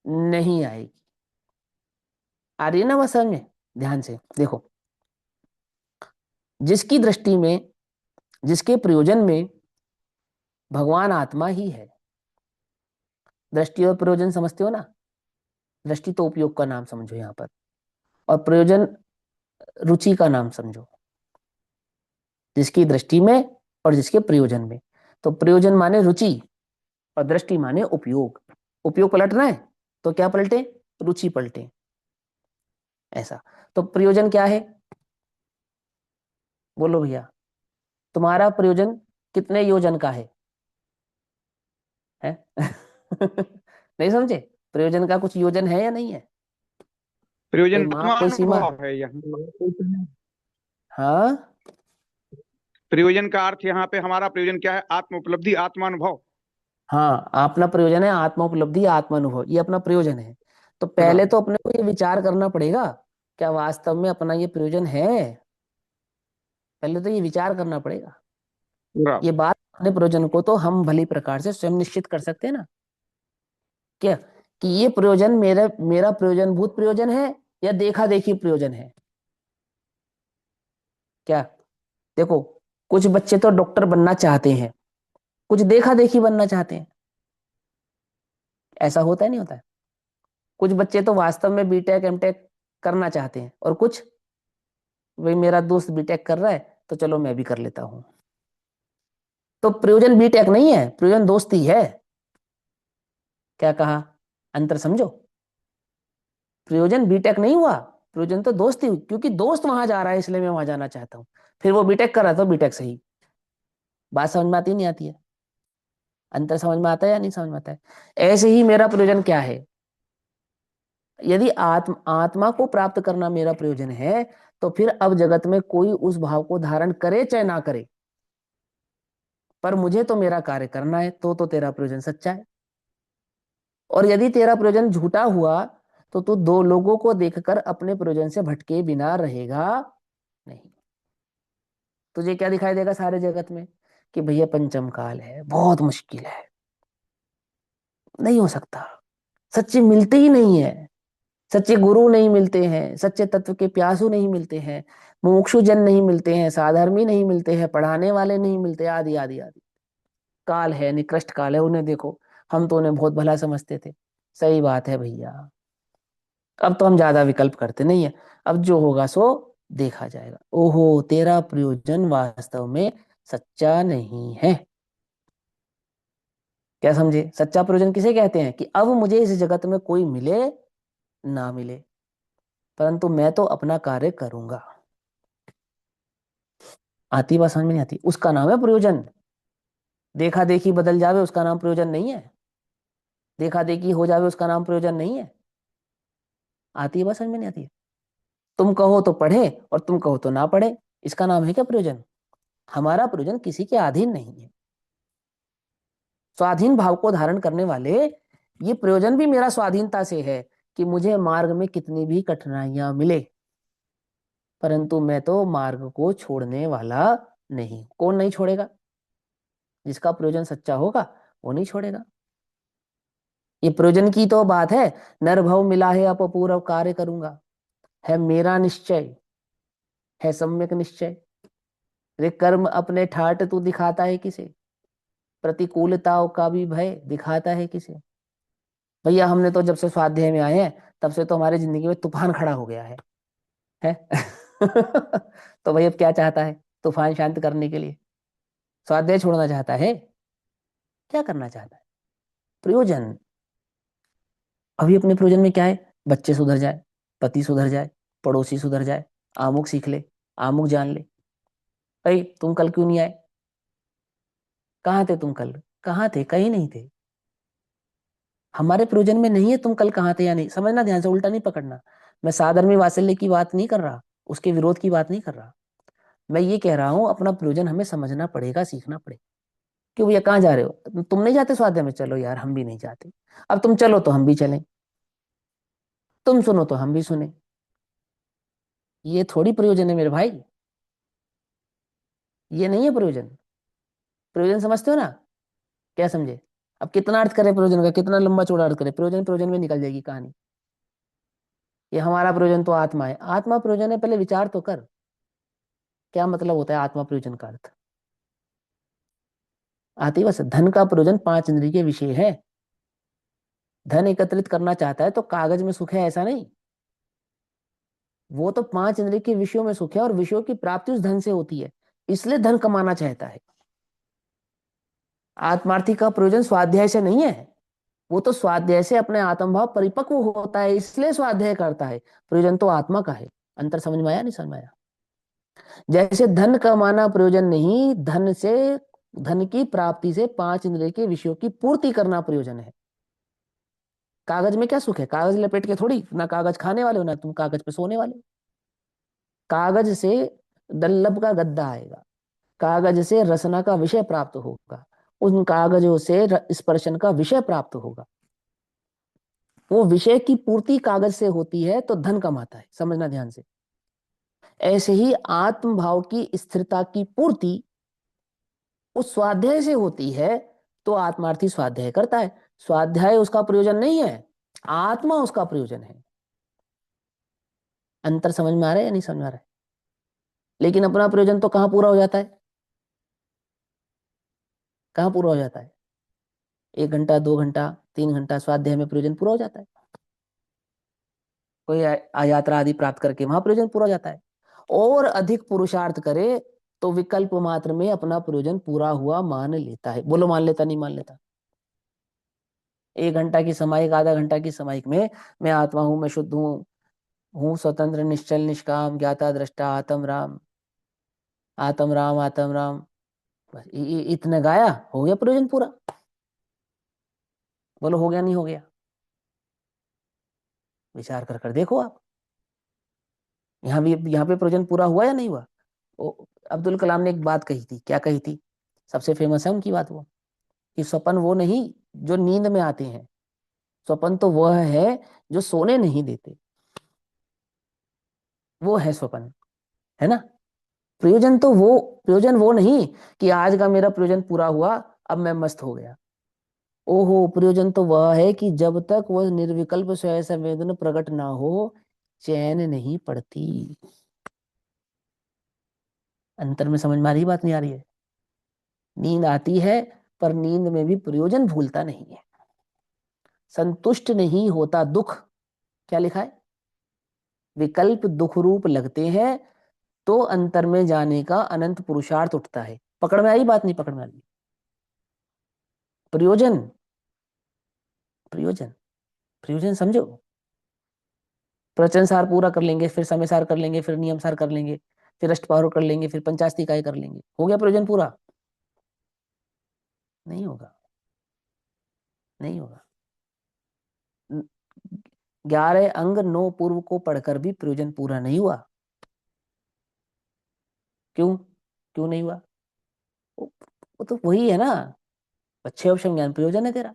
नहीं आएगी। आ रही है ना बात समझ में? ध्यान से देखो, जिसकी दृष्टि में, जिसके प्रयोजन में भगवान आत्मा ही है। दृष्टि और प्रयोजन समझते हो ना? दृष्टि तो उपयोग का नाम समझो यहाँ पर, और प्रयोजन रुचि का नाम समझो। जिसकी दृष्टि में और जिसके प्रयोजन में, तो प्रयोजन माने रुचि और दृष्टि माने उपयोग। उपयोग पलटना है तो क्या पलटे? रुचि पलटे, ऐसा। तो प्रयोजन क्या है? बोलो भैया, तुम्हारा प्रयोजन कितने योजन का है? नहीं समझे? प्रयोजन का कुछ योजन है या नहीं है? कोई प्रयोजन माप, कोई सीमा? आत्मानुभव है यहाँ। हाँ, प्रयोजन का अर्थ यहाँ पे हमारा प्रयोजन क्या है? आत्म उपलब्धि, आत्मानुभव। हाँ, अपना प्रयोजन है आत्मा उपलब्धि आत्मा अनुभव, ये अपना प्रयोजन है। तो पहले राम तो अपने को ये विचार करना पड़ेगा, क्या वास्तव में अपना ये प्रयोजन है? पहले तो ये विचार करना पड़ेगा। राम। ये बात, अपने प्रयोजन को तो हम भली प्रकार से स्वयं निश्चित कर सकते हैं ना, क्या कि ये प्रयोजन मेरा मेरा प्रयोजन भूत प्रयोजन है या देखा देखी प्रयोजन है? क्या? देखो, कुछ बच्चे तो डॉक्टर बनना चाहते हैं, कुछ देखा देखी बनना चाहते हैं। ऐसा होता है नहीं होता है? कुछ बच्चे तो वास्तव में बीटेक एमटेक करना चाहते हैं, और कुछ, भाई मेरा दोस्त बीटेक कर रहा है तो चलो मैं भी कर लेता हूं। तो प्रयोजन बीटेक नहीं है, प्रयोजन दोस्ती है। क्या कहा? अंतर समझो। प्रयोजन बीटेक नहीं हुआ, प्रयोजन तो दोस्ती हुई, क्योंकि दोस्त वहां जा रहा है इसलिए मैं वहां जाना चाहता हूं। फिर वो बीटेक कर रहा था तो बीटेक सही। बात समझ में आती नहीं आती है? अंतर समझ में आता है या नहीं समझ में आता है? ऐसे ही मेरा प्रयोजन क्या है? यदि आत्मा को प्राप्त करना मेरा प्रयोजन है, तो फिर अब जगत में कोई उस भाव को धारण करे चाहे ना करे, पर मुझे तो मेरा कार्य करना है, तो तेरा प्रयोजन सच्चा है। और यदि तेरा प्रयोजन झूठा हुआ तो तू दो लोगों को देखकर अपने प्रयोजन से भटके बिना रहेगा नहीं। तुझे क्या दिखाई देगा सारे जगत में? कि भैया पंचम काल है, बहुत मुश्किल है, नहीं हो सकता, सच्चे मिलते ही नहीं है, सच्चे गुरु नहीं मिलते हैं, सच्चे तत्व के प्यासू नहीं मिलते हैं, मुमुक्षु जन नहीं मिलते हैं, साधर्मी नहीं मिलते हैं, पढ़ाने वाले नहीं मिलते, आदि आदि आदि। काल है, निकृष्ट काल है, उन्हें देखो। हम तो उन्हें बहुत भला समझते थे। सही बात है भैया। अब तो हम ज्यादा विकल्प करते नहीं है, अब जो होगा सो देखा जाएगा। ओहो, तेरा प्रयोजन वास्तव में सच्चा नहीं है। क्या समझे? सच्चा प्रयोजन किसे कहते हैं? कि अब मुझे इस जगत में कोई मिले ना मिले, परंतु मैं तो अपना कार्य करूंगा। आती बात समझ में नहीं आती? उसका नाम है प्रयोजन। देखा देखी बदल जावे उसका नाम प्रयोजन नहीं है। देखा देखी हो जावे उसका नाम प्रयोजन नहीं है। आती है बात समझ में नहीं आती है? तुम कहो तो पढ़े और तुम कहो तो ना पढ़े, इसका नाम है क्या प्रयोजन? हमारा प्रयोजन किसी के अधीन नहीं है। स्वाधीन भाव को धारण करने वाले, ये प्रयोजन भी मेरा स्वाधीनता से है कि मुझे मार्ग में कितनी भी कठिनाइयां मिले, परंतु मैं तो मार्ग को छोड़ने वाला नहीं। कौन नहीं छोड़ेगा? जिसका प्रयोजन सच्चा होगा वो नहीं छोड़ेगा। ये प्रयोजन की तो बात है। नरभव मिला है अब पूर्व कार्य करूंगा, है मेरा निश्चय, है सम्यक निश्चय। रे कर्म अपने ठाट तू दिखाता है किसे, प्रतिकूलताओं का भी भय दिखाता है किसे। भैया हमने तो जब से स्वाध्याय में आए हैं तब से तो हमारी जिंदगी में तूफान खड़ा हो गया है? तो भैया अब क्या चाहता है? तूफान शांत करने के लिए स्वाध्याय छोड़ना चाहता है? क्या करना चाहता है? प्रयोजन। अभी अपने प्रयोजन में क्या है? बच्चे सुधर जाए, पति सुधर जाए, पड़ोसी सुधर जाए, आमुक सीख ले, आमुक जान ले। भाई तुम कल क्यों नहीं आए? कहाँ थे तुम कल? कहाँ थे? कहीं नहीं थे। हमारे प्रयोजन में नहीं है तुम कल कहाँ थे या नहीं। समझना ध्यान से, उल्टा नहीं पकड़ना। मैं साधर्मी वात्सल्य की बात नहीं कर रहा, उसके विरोध की बात नहीं कर रहा। मैं ये कह रहा हूं अपना प्रयोजन हमें समझना पड़ेगा, सीखना पड़ेगा। क्यों भैया कहाँ जा रहे हो? तुम नहीं जाते स्वाध्याय में? चलो यार हम भी नहीं जाते। अब तुम चलो तो हम भी चलें, तुम सुनो तो हम भी सुने। ये थोड़ी प्रयोजन है मेरे भाई, ये नहीं है प्रयोजन। प्रयोजन समझते हो ना? क्या समझे? अब कितना अर्थ करें प्रयोजन का, कितना लंबा चौड़ा अर्थ करें? प्रयोजन प्रयोजन में निकल जाएगी कहानी। ये हमारा प्रयोजन तो आत्मा है। आत्मा प्रयोजन है, पहले विचार तो कर, क्या मतलब होता है आत्मा प्रयोजन का अर्थ? आती बस, धन का प्रयोजन पांच इंद्रिय के विषय है। धन एकत्रित करना चाहता है तो कागज में सुख है ऐसा नहीं, वो तो पांच इंद्रिय के विषयों में सुख है, और विषयों की प्राप्ति उस धन से होती है, इसलिए धन कमाना चाहता है। आत्मार्थी का प्रयोजन स्वाध्याय से नहीं है, वो तो स्वाध्याय से अपने आत्मभाव परिपक्व होता है इसलिए स्वाध्याय करता है। प्रयोजन तो आत्मा का है। अंतर समझ में आया नहीं समझ में आया? जैसे धन कमाना प्रयोजन नहीं, धन से, धन की प्राप्ति से पांच इंद्रिय के विषयों की पूर्ति करना प्रयोजन है। कागज में क्या सुख है? कागज लपेट के थोड़ी ना, कागज खाने वाले हो ना तुम कागज पे सोने वाले। कागज से डल्लभ का गद्दा आएगा, कागज से रसना का विषय प्राप्त होगा, उन कागजों से स्पर्शन का विषय प्राप्त होगा। वो विषय की पूर्ति कागज से होती है तो धन कमाता है। समझना ध्यान से। ऐसे ही आत्म भाव की स्थिरता की पूर्ति उस स्वाध्याय से होती है, तो आत्मार्थी स्वाध्याय करता है। स्वाध्याय उसका प्रयोजन नहीं है, आत्मा उसका प्रयोजन है। अंतर समझ में आ रहा है या नहीं समझ में आ रहा है? लेकिन अपना प्रयोजन तो कहाँ पूरा हो जाता है? कहाँ पूरा हो जाता है? 1 घंटा 2 घंटा 3 घंटा स्वाध्याय में प्रयोजन पूरा हो जाता है। कोई यात्रा आदि प्राप्त करके वहां प्रयोजन पूरा हो जाता है। और अधिक पुरुषार्थ करे तो विकल्प मात्र में अपना प्रयोजन पूरा हुआ मान लेता है। बोलो मान लेता नहीं मान लेता? 1 घंटा की समायिक, आधा घंटा की समायिक में मैं आत्मा हूं, मैं शुद्ध हूँ स्वतंत्र निश्चल निष्काम ज्ञाता दृष्टा आत्म राम, आत्म राम, आत्म राम। बस इतने गाया, हो गया प्रयोजन पूरा। बोलो हो गया नहीं हो गया? विचार कर कर देखो आप। यहाँ पे प्रयोजन पूरा हुआ या नहीं हुआ? अब्दुल कलाम ने एक बात कही थी। क्या कही थी? सबसे फेमस है उनकी बात वो, कि स्वप्न वो नहीं जो नींद में आते हैं, स्वप्न तो वह है जो सोने नहीं देते, वो है स्वप्न, है ना? प्रयोजन वो नहीं कि आज का मेरा प्रयोजन पूरा हुआ अब मैं मस्त हो गया। ओहो, प्रयोजन तो वह है कि जब तक वह निर्विकल्प स्वयं संवेदन प्रकट ना हो, चैन नहीं पड़ती। अंतर में समझ में आ रही बात नहीं आ रही है? नींद आती है पर नींद में भी प्रयोजन भूलता नहीं है। संतुष्ट नहीं होता दुख। क्या लिखा है? विकल्प दुख रूप लगते हैं, तो अंतर में जाने का अनंत पुरुषार्थ उठता है। पकड़ में आई बात, नहीं पकड़ में आई? प्रयोजन, प्रयोजन, प्रयोजन समझो। प्रवचन सार पूरा कर लेंगे, फिर समय सार कर लेंगे, फिर नियम सार कर लेंगे, फिर अष्टपहर कर लेंगे, फिर पंचाशती इकाई कर लेंगे, हो गया प्रयोजन पूरा? नहीं होगा, नहीं होगा। 11 अंग 9 पूर्व को पढ़कर भी प्रयोजन पूरा नहीं हुआ। क्यों? क्यों नहीं हुआ? वो, वो तो वही है ना, अच्छे उपशम ज्ञान प्रयोजन है तेरा।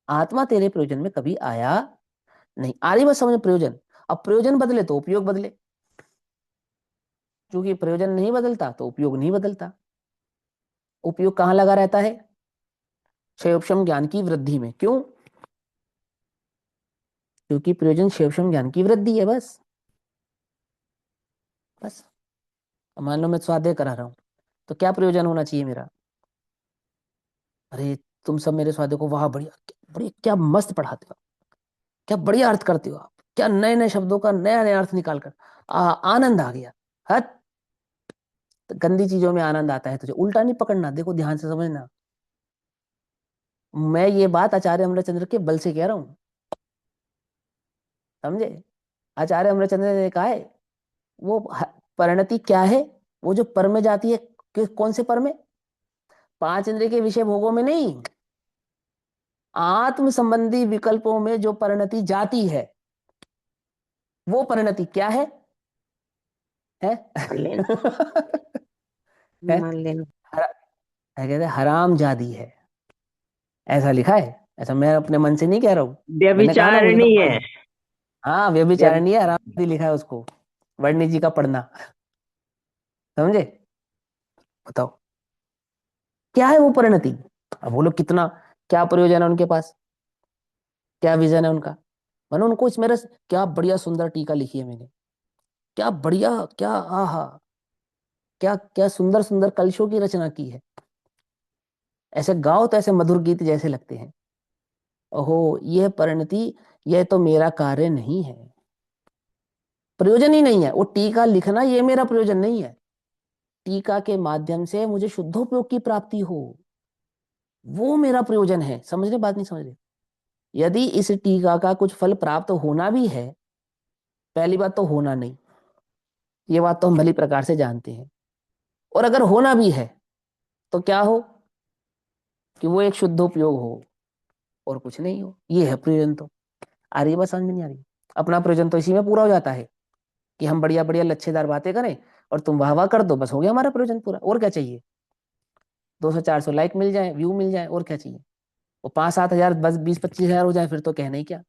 आत्मा तेरे प्रयोजन में कभी आया नहीं। आ रही बस समझ प्रयोजन। अब प्रयोजन बदले तो उपयोग बदले, क्योंकि प्रयोजन नहीं बदलता तो उपयोग नहीं बदलता। उपयोग कहाँ लगा रहता है? क्षयोपशम ज्ञान की वृद्धि में। क्यों? क्योंकि प्रयोजन क्षयोपशम ज्ञान की वृद्धि है, बस। बस। अब मान लो मैं स्वाध्याय करा रहा हूं, तो क्या प्रयोजन होना चाहिए मेरा? अरे, तुम सब मेरे स्वाध्याय को वाह बढ़िया, बढ़िया, क्या मस्त पढ़ाते हो, क्या बढ़िया अर्थ करते हो आप, क्या नए नए शब्दों का नया नया अर्थ निकाल कर आनंद आ गया। हट। तो गंदी चीजों में आनंद आता है तुझे, उल्टा नहीं पकड़ना, देखो ध्यान से समझना। मैं ये बात आचार्य अमरचंद्र के बल से कह रहा हूं, समझे? आचार्य अमरचंद्र ने कहा है, वो परिणति क्या है? वो जो पर में जाती है, कौन से पर में? पांच इंद्रिय के विषय भोगों में नहीं, आत्म संबंधी विकल्पों में जो परिणति जाती है, वो परिणति क्या है? लेना, है? मान लेना। कहते हैं हराम जादी है, ऐसा लिखा है। ऐसा मैं अपने मन से नहीं कह रहा हूं, मैंने कहा ना, मुझे तो व्यभिचारिणी है। हाँ, व्यभ व्यभिचारिणी है, हराम जादी लिखा है उसको, वर्णी जी का पढ़ना। समझे? बताओ, क्या है वो परिणति? अब बोलो कितना, क्या प्रयोजन है उनके पास, क्या विजन है उनका? मैंने उनको इस मेरे क्या बढ़िया सुंदर टीका लिखी है मैंने, क्या बढ़िया, क्या आहा, क्या क्या सुंदर सुंदर कलशों की रचना की है। ऐसे गाओ तो ऐसे मधुर गीत जैसे लगते हैं। ओहो, यह परिणति, यह तो मेरा कार्य नहीं है, प्रयोजन ही नहीं है। वो टीका लिखना ये मेरा प्रयोजन नहीं है। टीका के माध्यम से मुझे शुद्धोपयोग की प्राप्ति हो, वो मेरा प्रयोजन है। समझ रहे बात, नहीं समझ रहे? यदि इस टीका का कुछ फल प्राप्त होना भी है, पहली बात तो होना नहीं, ये बात तो हम भली प्रकार से जानते हैं। और अगर होना भी है, तो क्या हो? कि वो एक शुद्धोपयोग हो, और कुछ नहीं हो। ये है प्रयोजन। तो आ रही है बात समझ में? नहीं आ रही? अपना प्रयोजन तो इसी में पूरा हो जाता है कि हम बढ़िया बढ़िया लच्छेदार बातें करें और तुम वाह वाह कर दो, बस हो गया हमारा प्रयोजन पूरा। और क्या चाहिए? 200 400 लाइक मिल जाए, व्यू मिल जाए, और क्या चाहिए? वो 5 7 हजार, बस 20 25 हजार हो जाए, फिर तो कहना ही क्या,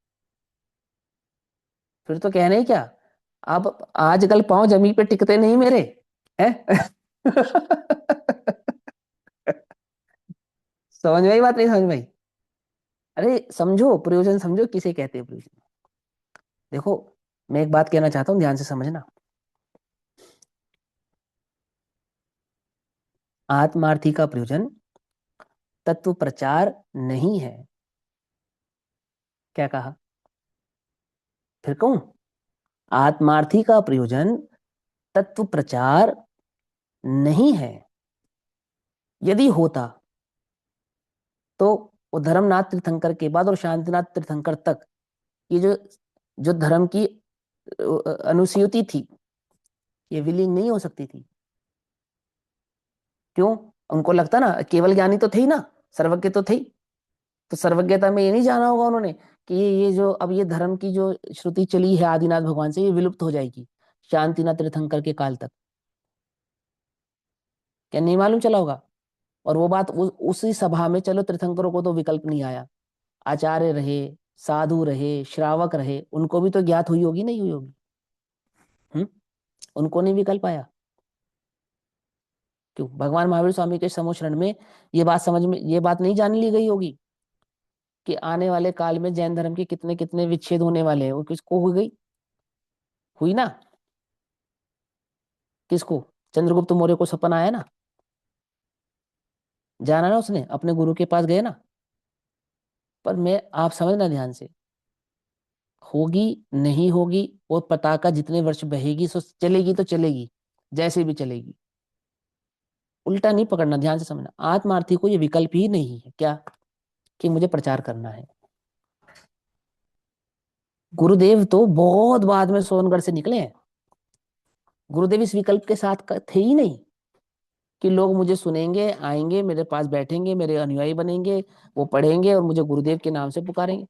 फिर तो कहना ही क्या। अब आजकल पांव जमीन पे टिकते नहीं मेरे, हैं? समझ में आई बात, नहीं समझ में आई? अरे समझो प्रयोजन, समझो किसे कहते हैं प्रयोजन। देखो, मैं एक बात कहना चाहता हूं, ध्यान से समझना। आत्मार्थी का प्रयोजन तत्व प्रचार नहीं है। क्या कहा? फिर कहूं? आत्मार्थी का प्रयोजन तत्व प्रचार नहीं है। यदि होता तो वो धर्मनाथ तीर्थंकर के बाद और शांतिनाथ तीर्थंकर तक, ये जो जो धर्म की अनुसूची थी, ये विलीन नहीं हो सकती थी। क्यों? उनको लगता ना, केवल ज्ञानी तो थे ही ना, सर्वज्ञ तो थे ही। तो सर्वज्ञता में ये नहीं जाना होगा उन्होंने कि ये जो अब ये धर्म की जो श्रुति चली है आदिनाथ भगवान से, ये विलुप्त हो जाएगी शांतिनाथ तीर्थंकर के काल तक। क्या नहीं मालूम चला होगा? और वो बात उसी सभा में, चलो तीर्थंकरों को तो विकल्प नहीं आया, आचार्य रहे, साधु रहे, श्रावक रहे, उनको भी तो ज्ञात हुई होगी, नहीं हुई होगी? हम्म? उनको नहीं विकल्प आया? क्यों? भगवान महावीर स्वामी के समोशरण में ये बात समझ में, ये बात नहीं जान ली गई होगी कि आने वाले काल में जैन धर्म के कितने कितने विच्छेद होने वाले हैं? वो किसको हो गई? हुई ना? किसको? चंद्रगुप्त मौर्य को सपना आया ना, जाना ना, उसने अपने गुरु के पास गए ना। पर मैं, आप समझना ध्यान से, होगी नहीं होगी, वो पताका जितने वर्ष बहेगी सो चलेगी तो चलेगी, जैसे भी चलेगी। उल्टा नहीं पकड़ना, ध्यान से समझना। आत्मार्थी को ये विकल्प ही नहीं है क्या, कि मुझे प्रचार करना है। गुरुदेव तो बहुत बाद में सोनगढ़ से निकले हैं। गुरुदेव इस विकल्प के साथ थे ही नहीं कि लोग मुझे सुनेंगे, आएंगे, मेरे पास बैठेंगे, मेरे अनुयायी बनेंगे, वो पढ़ेंगे और मुझे गुरुदेव के नाम से पुकारेंगे।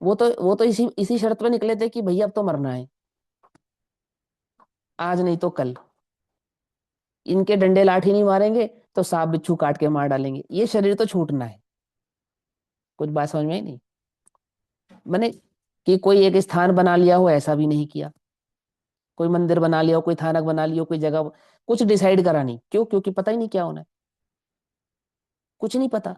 वो तो इसी इसी शर्त पे निकले थे कि भैया अब तो मरना है, आज नहीं तो कल। इनके डंडे लाठी नहीं मारेंगे तो सांप बिच्छू काट के मार डालेंगे, ये शरीर तो छूटना है। कुछ बात समझ में आई नहीं? मैंने कि कोई एक स्थान बना लिया हो, ऐसा भी नहीं किया। कोई मंदिर बना लिया हो, कोई थानक बना लिया हो, कोई जगह, कुछ डिसाइड करा नहीं। क्यों? क्योंकि पता ही नहीं क्या होना है, कुछ नहीं पता।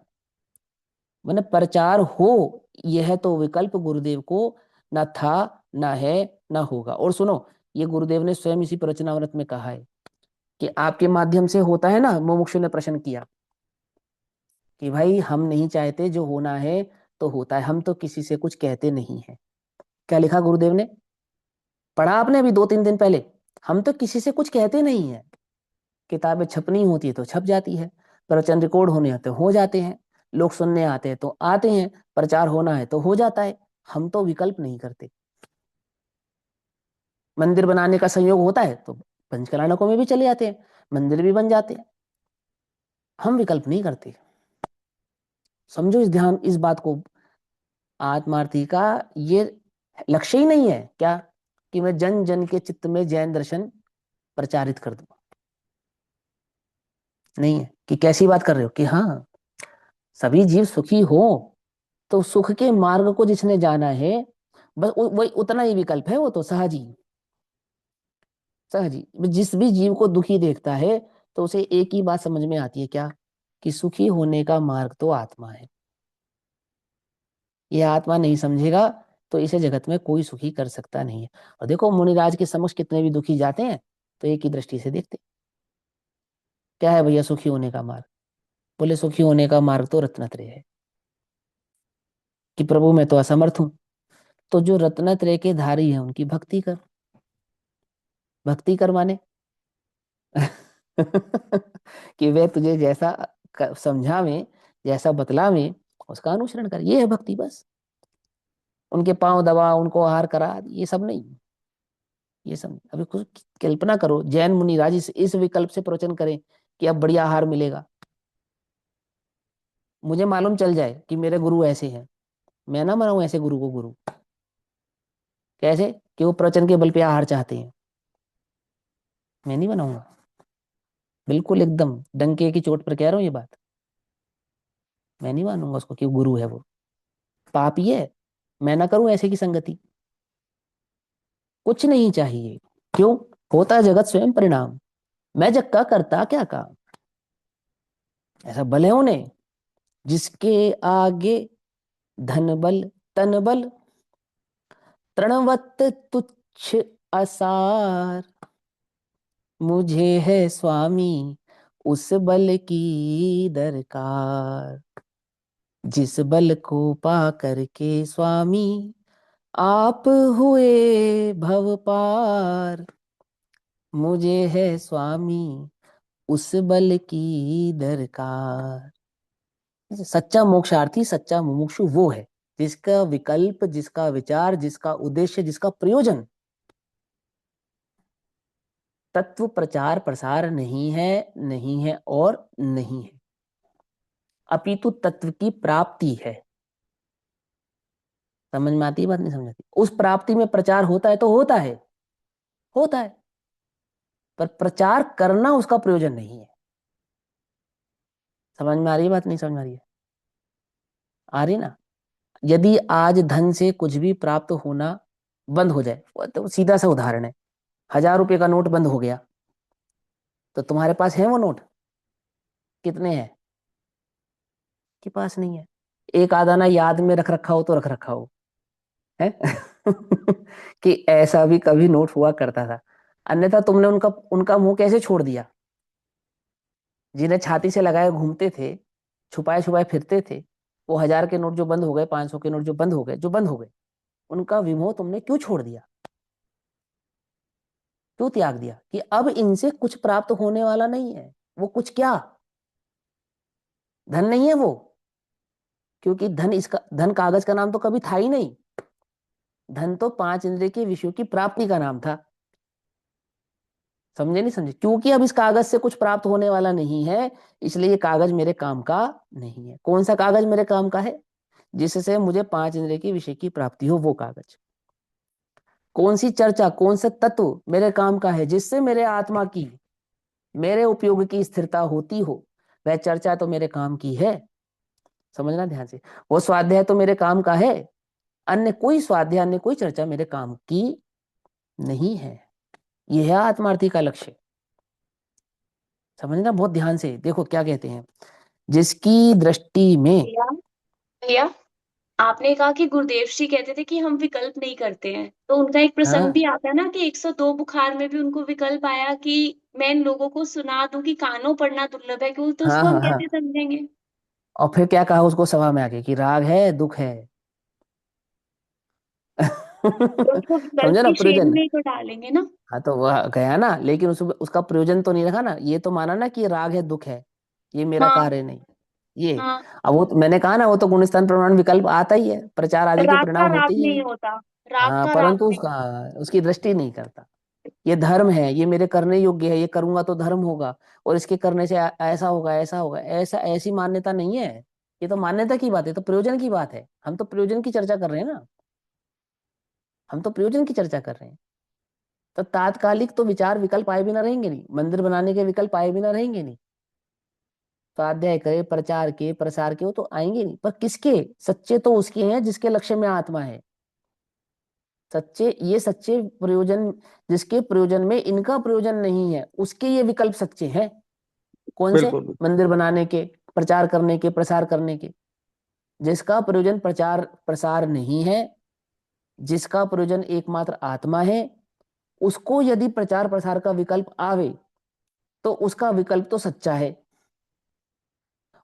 मैंने प्रचार हो, यह तो विकल्प गुरुदेव को ना था, ना है, ना होगा। और सुनो, ये गुरुदेव ने स्वयं इसी प्रवचनामृत में कहा है कि आपके माध्यम से होता है ना। मुमुक्षु ने प्रश्न किया कि भाई हम नहीं चाहते, जो होना है तो होता है, हम तो किसी से कुछ कहते नहीं है। क्या लिखा गुरुदेव ने? पढ़ा आपने अभी 2-3 दिन पहले? हम तो किसी से कुछ कहते नहीं है। किताबें छपनी होती है तो छप जाती है, प्रवचन रिकॉर्ड होने होते हो जाते हैं, लोग सुनने आते हैं तो आते हैं, प्रचार होना है तो हो जाता है। हम तो विकल्प नहीं करते। मंदिर बनाने का संयोग होता है तो पंचकलानकों में भी चले जाते हैं, मंदिर भी बन जाते हैं। हम विकल्प नहीं करते। समझो इस ध्यान इस बात को। आत्मार्थी का ये लक्ष्य ही नहीं है क्या, कि मैं जन जन के चित्त में जैन दर्शन प्रचारित कर दूं। नहीं है कि कैसी बात कर रहे हो, कि हाँ सभी जीव सुखी हो, तो सुख के मार्ग को जिसने जाना है, बस वही उतना ही विकल्प है। वो तो सहज ही, सहज ही जिस भी जीव को दुखी देखता है तो उसे एक ही बात समझ में आती है क्या, कि सुखी होने का मार्ग तो आत्मा है। ये आत्मा नहीं समझेगा तो इसे जगत में कोई सुखी कर सकता नहीं है। और देखो मुनिराज के समक्ष कितने भी दुखी जाते हैं तो एक ही दृष्टि से देखते, क्या है भैया सुखी होने का मार्ग? बोले सुखी होने का मार्ग तो रत्नत्रय है। कि प्रभु मैं तो असमर्थ हूं। तो जो रत्नत्रय के धारी है उनकी भक्ति कर। भक्ति कर माने कि वे तुझे जैसा समझावे, जैसा बतलावे, उसका अनुसरण कर। ये है भक्ति बस। उनके पांव दबा, उनको आहार करा, ये सब नहीं। ये सब नहीं। अभी कुछ कल्पना करो, जैन मुनिराज इस विकल्प से प्रवचन करें कि अब बढ़िया आहार मिलेगा। मुझे मालूम चल जाए कि मेरे गुरु ऐसे हैं, मैं ना बनाऊं ऐसे गुरु को गुरु। कैसे? कि वो प्रवचन के बल पे आहार चाहते हैं, मैं नहीं बनाऊंगा। बिल्कुल एकदम डंके की चोट पर कह रहा हूं ये बात। मैं नहीं मानूंगा उसको कि वो गुरु है। वो पाप ही है। मैं ना करूं ऐसे की संगति। कुछ नहीं चाहिए। क्यों? होता है जगत स्वयं परिणाम। मैं जग का करता क्या काम। ऐसा बल है उन्हें जिसके आगे धन बल तन बल, तृणवत तुच्छ असार। मुझे है स्वामी उस बल की दरकार, जिस बल को पा करके स्वामी आप हुए भव पार। मुझे है स्वामी उस बल की दरकार। सच्चा मोक्षार्थी, सच्चा मुमुक्षु वो है जिसका विकल्प, जिसका विचार, जिसका उद्देश्य, जिसका प्रयोजन तत्व प्रचार प्रसार नहीं है, नहीं है और नहीं है, अपितु तत्व की प्राप्ति है। समझ में आती है बात? नहीं समझ आती? उस प्राप्ति में प्रचार होता है तो होता है, होता है, पर प्रचार करना उसका प्रयोजन नहीं है। समझ में आ रही है बात? नहीं समझ में आ रही है? आ रही ना? यदि आज धन से कुछ भी प्राप्त होना बंद हो जाए, वो तो सीधा सा उदाहरण है, 1000 रुपये का नोट बंद हो गया, तो तुम्हारे पास है वो नोट? कितने हैं? के पास नहीं है। एक आधा ना याद में रख रखा हो तो रख रखा हो है कि ऐसा भी कभी नोट हुआ करता था। अन्यथा तुमने उनका उनका मुंह कैसे छोड़ दिया? जिन्हें छाती से लगाए घूमते थे, छुपाए छुपाए फिरते थे, वो 1000 के नोट जो बंद हो गए, 500 के नोट जो बंद हो गए, जो बंद हो गए, उनका विमोह तुमने क्यों छोड़ दिया, क्यों त्याग दिया, कि अब इनसे कुछ प्राप्त होने वाला नहीं है। वो कुछ क्या, धन नहीं है वो, क्योंकि धन, इसका धन कागज का नाम तो कभी था ही नहीं। धन तो पांच इंद्रिय के विषयों की प्राप्ति का नाम था। समझे नहीं समझे, क्योंकि अब इस कागज से कुछ प्राप्त होने वाला नहीं है, इसलिए ये कागज मेरे काम का नहीं है। कौन सा कागज मेरे काम का है, जिससे मुझे पांच इंद्रिय के विषय की प्राप्ति हो, वो कागज। कौन सी चर्चा, कौन सा तत्व मेरे काम का है, जिससे मेरे आत्मा की, मेरे उपयोग की स्थिरता होती हो, वह चर्चा तो मेरे काम की है। समझना ध्यान से, वो स्वाध्याय तो मेरे काम का है, अन्य कोई स्वाध्याय, अन्य कोई चर्चा मेरे काम की नहीं है। यह है आत्मार्थी का लक्ष्य। समझना बहुत ध्यान से, देखो क्या कहते हैं, जिसकी दृष्टि में, भैया भैया, आपने कहा कि गुरुदेव जी कहते थे कि हम विकल्प नहीं करते हैं, तो उनका एक प्रसंग भी हाँ आता है ना कि 102 बुखार में भी उनको विकल्प आया कि मैं इन लोगों को सुना दूं कि कानों पढ़ना दुर्लभ है, क्यों, तो हाँ उसको हम हाँ कैसे हाँ, समझेंगे? और फिर क्या कहा उसको सभा में आके, कि राग है दुख है। तो उसको विकल्प समझे ना की श्रेणी प्रयोजन। में ही तो डालेंगे ना। हाँ तो वह गया ना, लेकिन उसका प्रयोजन तो नहीं रखा ना, ये तो माना ना कि राग है दुख है, ये मेरा हाँ कार्य नहीं, ये। हाँ। अब वो तो मैंने कहा ना, वो तो गुणस्थान प्रमाण विकल्प आता ही है, प्रचार आदि के राग का परिणाम होते राग ही नहीं हैं। होता, राग हाँ, का राग परंतु नहीं। उसकी दृष्टि नहीं करता। ये धर्म है, ये मेरे करने योग्य है, ये करूंगा तो धर्म होगा, और इसके करने से ऐसा होगा, ऐसा होगा, ऐसा, ऐसी मान्यता नहीं है। ये तो मान्यता की बात है, तो प्रयोजन की बात है, हम तो प्रयोजन की चर्चा कर रहे हैं ना, हम तो प्रयोजन की चर्चा कर रहे हैं। तो तात्कालिक तो विचार विकल्प आए बिना रहेंगे नहीं, मंदिर बनाने के विकल्प आए बिना रहेंगे नहीं, स्वाध्याय करे, प्रचार के, प्रसार के, वो तो आएंगे नहीं, पर किसके, सच्चे तो उसके हैं जिसके लक्ष्य में आत्मा है। सच्चे, ये सच्चे प्रयोजन, जिसके प्रयोजन में इनका प्रयोजन नहीं है, उसके ये विकल्प सच्चे हैं। कौन से, बिल्कुल बिल्कुल। मंदिर बनाने के, प्रचार करने के, प्रसार करने के। जिसका प्रयोजन प्रचार प्रसार नहीं है, जिसका प्रयोजन एकमात्र आत्मा है, उसको यदि प्रचार प्रसार का विकल्प आवे, तो उसका विकल्प तो सच्चा है।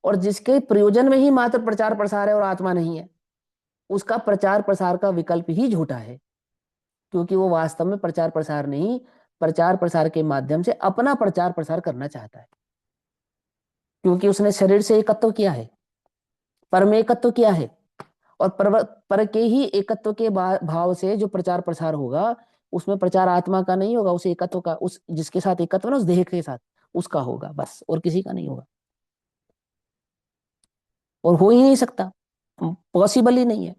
और जिसके प्रयोजन में ही मात्र प्रचार प्रसार है और आत्मा नहीं है, उसका प्रचार प्रसार का विकल्प ही झूठा है, क्योंकि वो वास्तव में प्रचार प्रसार नहीं, प्रचार प्रसार के माध्यम से अपना प्रचार प्रसार करना चाहता है, क्योंकि उसने शरीर से एकत्व किया है, पर में एकत्व किया है, और पर के ही एकत्व के भाव से जो प्रचार प्रसार होगा, उसमें प्रचार आत्मा का नहीं होगा, उस एकत्व का, उस जिसके साथ एकत्व ना, उस देह के साथ, उसका होगा बस, और किसी का नहीं होगा, और हो ही नहीं सकता, पॉसिबल ही नहीं है।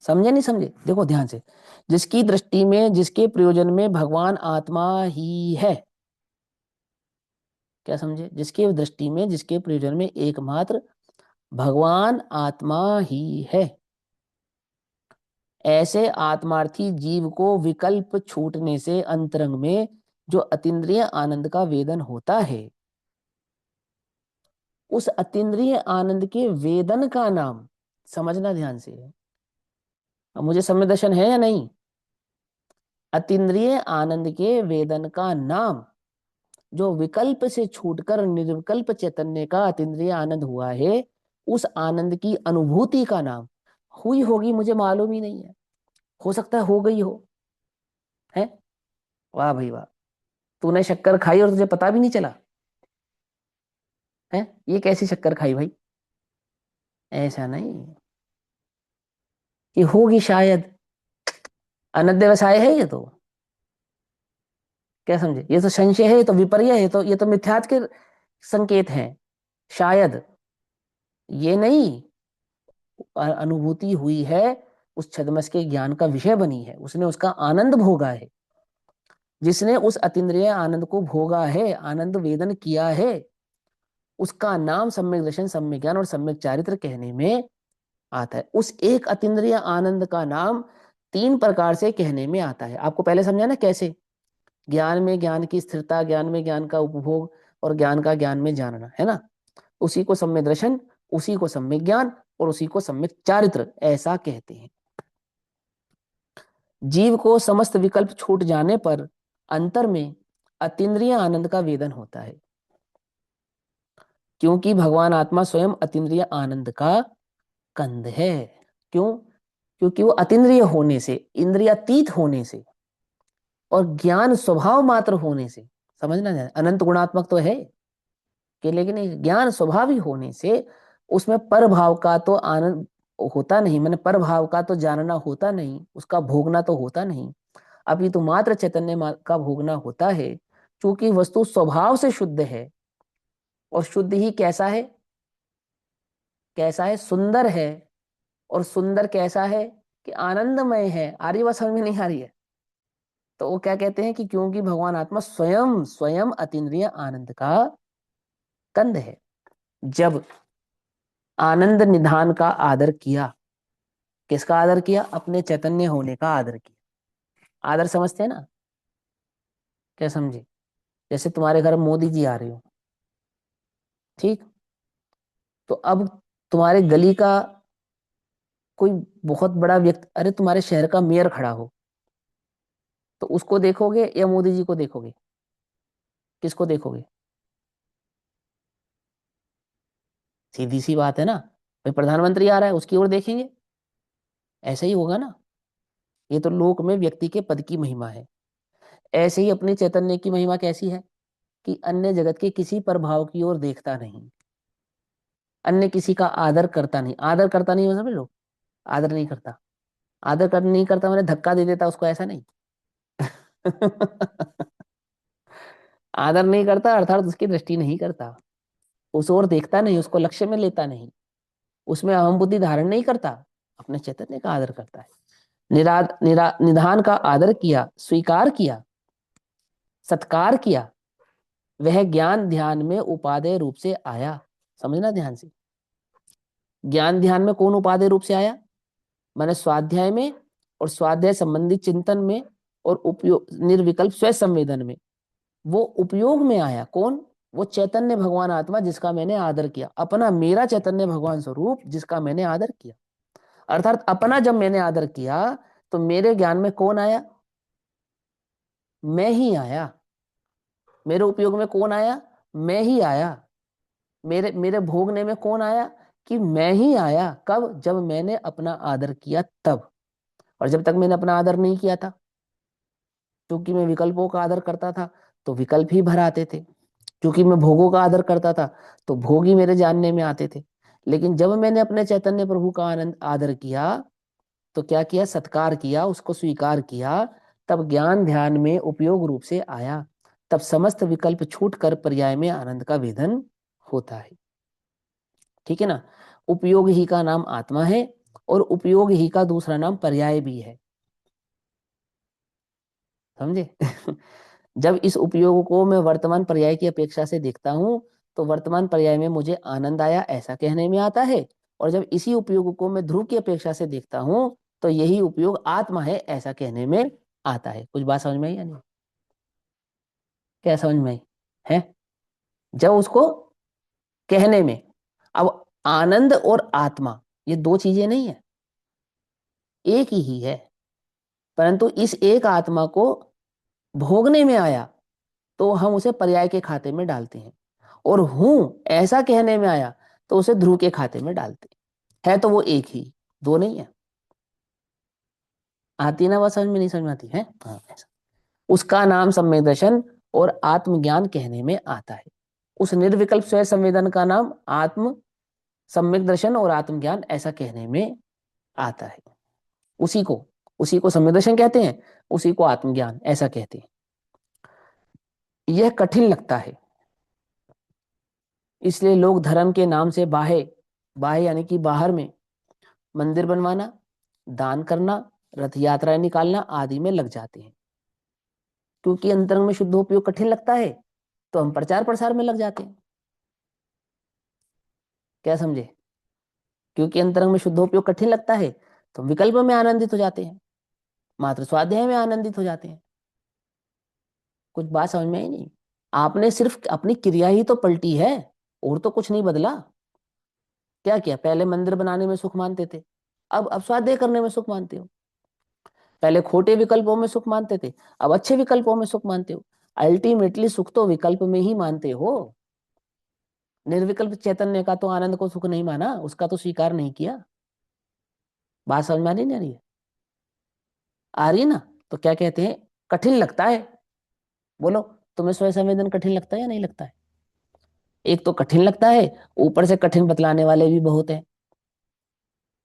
समझे नहीं समझे, देखो ध्यान से, जिसकी दृष्टि में, जिसके प्रयोजन में भगवान आत्मा ही है, क्या समझे, जिसके दृष्टि में, जिसके प्रयोजन में एकमात्र भगवान आत्मा ही है, ऐसे आत्मार्थी जीव को विकल्प छूटने से अंतरंग में जो अतीन्द्रिय आनंद का वेदन होता है, उस अतीन्द्रिय आनंद के वेदन का नाम, समझना ध्यान से, अब मुझे समय दर्शन है या नहीं, अतीन्द्रिय आनंद के वेदन का नाम, जो विकल्प से छूटकर निर्विकल्प चैतन्य का अतीन्द्रिय आनंद हुआ है, उस आनंद की अनुभूति का नाम, हुई होगी मुझे मालूम ही नहीं है, हो सकता है हो गई हो, है, वाह भाई वाह, तूने शक्कर खाई और तुझे पता भी नहीं चला, है, ये कैसी शक्कर खाई भाई, ऐसा नहीं, कि होगी शायद, अनध्यवसाय है ये तो, क्या समझे, ये तो संशय है, ये तो विपर्य है, तो ये तो मिथ्यात्व के संकेत हैं, शायद, ये नहीं, अनुभूति हुई है, उस छद्मस के ज्ञान का विषय बनी है, उसने उसका आनंद भोगा है, जिसने उस अतीन्द्रिय आनंद को भोगा है, आनंद वेदन किया है, उसका नाम सम्यक दर्शन, सम्यक ज्ञान और सम्यक चारित्र कहने में आता है। उस एक अतीन्द्रिय आनंद का नाम तीन प्रकार से कहने में आता है, आपको पहले समझा ना कैसे, ज्ञान में ज्ञान की स्थिरता, ज्ञान में ज्ञान का उपभोग, और ज्ञान का ज्ञान में जानना, है ना, उसी को सम्यक दर्शन, उसी को सम्यक ज्ञान, और उसी को सम्यक चारित्र ऐसा कहते हैं। जीव को समस्त विकल्प छूट जाने पर अंतर में अतीन्द्रिय आनंद का वेदन होता है, क्योंकि भगवान आत्मा स्वयं अतीन्द्रिय आनंद का कंद है। क्यों, क्योंकि वो अतीन्द्रिय होने से, इंद्रियातीत होने से और ज्ञान स्वभाव मात्र होने से, समझना है, अनंत गुणात्मक तो है कि, लेकिन ज्ञान स्वभावी होने से उसमें पर भाव का तो आनंद होता नहीं, मैंने पर भाव का तो जानना होता नहीं, उसका भोगना तो होता नहीं, अभी तो मात्र चैतन्य का भोगना होता है। क्योंकि वस्तु स्वभाव से शुद्ध है, और शुद्ध ही कैसा है, कैसा है, सुंदर है। और सुंदर कैसा है कि आनंदमय है। आ रही बात समझ में नहीं आ रही है? तो वो क्या कहते हैं कि क्योंकि भगवान आत्मा स्वयं स्वयं अतीन्द्रिय आनंद का कंद है। जब आनंद निधान का आदर किया, किसका आदर किया? अपने चैतन्य होने का आदर किया। आदर समझते हैं ना? क्या समझे? जैसे तुम्हारे घर मोदी जी आ रहे हो, ठीक, तो अब तुम्हारे गली का कोई बहुत बड़ा व्यक्ति, अरे तुम्हारे शहर का मेयर खड़ा हो, तो उसको देखोगे या मोदी जी को देखोगे? किसको देखोगे? सीधी सी बात है ना, भाई प्रधानमंत्री आ रहा है उसकी ओर देखेंगे, ऐसा ही होगा ना। ये तो लोक में व्यक्ति के पद की महिमा है। ऐसे ही अपने चैतन्य की महिमा कैसी है कि अन्य जगत के किसी प्रभाव की ओर देखता नहीं, अन्य किसी का आदर करता नहीं। आदर करता नहीं, समझ लो, आदर नहीं करता। आदर कर नहीं करता मैंने धक्का दे देता उसको, ऐसा नहीं। आदर नहीं करता अर्थात उसकी दृष्टि नहीं करता, उस ओर देखता नहीं, उसको लक्ष्य में लेता नहीं, उसमें अहम बुद्धि धारण नहीं करता, अपने चैतन्य का आदर करता है। निधान का आदर किया, स्वीकार किया, सत्कार किया, वह ज्ञान ध्यान में उपादेय रूप से आया। समझना ध्यान से, ज्ञान ध्यान में कौन उपादेय रूप से आया? मैंने स्वाध्याय में और स्वाध्याय संबंधी चिंतन में और उपयोग निर्विकल्प स्वयं संवेदन में, वो उपयोग में आया। कौन? वो चैतन्य भगवान आत्मा जिसका मैंने आदर किया, अपना मेरा चैतन्य भगवान स्वरूप जिसका मैंने आदर किया। अर्थात अपना जब मैंने आदर किया तो मेरे ज्ञान में कौन आया? मैं ही आया। मेरे उपयोग में कौन आया? मैं ही आया। मेरे मेरे भोगने में कौन आया? कि मैं ही आया। कब? जब मैंने अपना आदर किया तब। और जब तक मैंने अपना आदर नहीं किया था, क्योंकि मैं विकल्पों का आदर करता था तो विकल्प ही भर आते थे, क्योंकि मैं भोगों का आदर करता था तो भोग ही मेरे जानने में आते थे। लेकिन जब मैंने अपने चैतन्य प्रभु का आनंद आदर किया तो क्या किया? सत्कार किया, उसको स्वीकार किया, तब ज्ञान ध्यान में उपयोग रूप से आया। तब समस्त विकल्प छूट कर पर्याय में आनंद का वेदन होता है। ठीक है ना? उपयोग ही का नाम आत्मा है और उपयोग ही का दूसरा नाम पर्याय भी है। समझे? जब इस उपयोग को मैं वर्तमान पर्याय की अपेक्षा से देखता हूं तो वर्तमान पर्याय में मुझे आनंद आया ऐसा कहने में आता है, और जब इसी उपयोग को मैं ध्रुव की अपेक्षा से देखता हूं तो यही उपयोग आत्मा है ऐसा कहने में आता है। कुछ बात समझ में आई या नहीं? क्या समझ में आई है? जब उसको कहने में, अब आनंद और आत्मा ये दो चीजें नहीं है, एक ही है, परंतु इस एक आत्मा को भोगने में आया तो हम उसे पर्याय के खाते में डालते हैं, और हूं ऐसा कहने में आया तो उसे ध्रुव के खाते में डालते हैं। है तो वो एक ही, दो नहीं है। आती ना बात समझ में? नहीं समझ में आती है? हाँ, ऐसा। उसका नाम सम्यक दर्शन और आत्मज्ञान कहने में आता है। उस निर्विकल्प स्वयं संवेदन का नाम आत्म सम्यक दर्शन और आत्मज्ञान ऐसा कहने में आता है। उसी को सम्यक दर्शन कहते हैं, उसी को आत्मज्ञान ऐसा कहते हैं। यह कठिन लगता है, इसलिए लोग धर्म के नाम से बाह्य बाह्य यानी कि बाहर में मंदिर बनवाना, दान करना, रथ यात्राएं निकालना आदि में लग जाते हैं। क्योंकि अंतरंग में शुद्ध उपयोग कठिन लगता है तो हम प्रचार प्रसार में लग जाते हैं। क्या समझे? क्योंकि अंतरंग में शुद्धोपयोग कठिन लगता है तो हम विकल्प में आनंदित हो जाते हैं, मात्र स्वाध्याय में आनंदित हो जाते हैं। कुछ बात समझ में आई नहीं? आपने सिर्फ अपनी क्रिया ही तो पलटी है, और तो कुछ नहीं बदला। क्या किया? पहले मंदिर बनाने में सुख मानते थे, अब स्वाध्याय करने में सुख मानते हो। पहले खोटे विकल्पों में सुख मानते थे, अब अच्छे विकल्पों में सुख मानते हो। अल्टीमेटली सुख तो विकल्प में ही मानते हो। निर्विकल्प चैतन्य का तो आनंद को सुख नहीं माना, उसका तो स्वीकार नहीं किया। बात समझ में आ रही नहीं आ रही है? आ रही है ना? तो क्या कहते हैं, कठिन लगता है। बोलो, तुम्हें स्वयं संवेदन कठिन लगता है या नहीं लगता है? एक तो कठिन लगता है, ऊपर से कठिन बतलाने वाले भी बहुत हैं।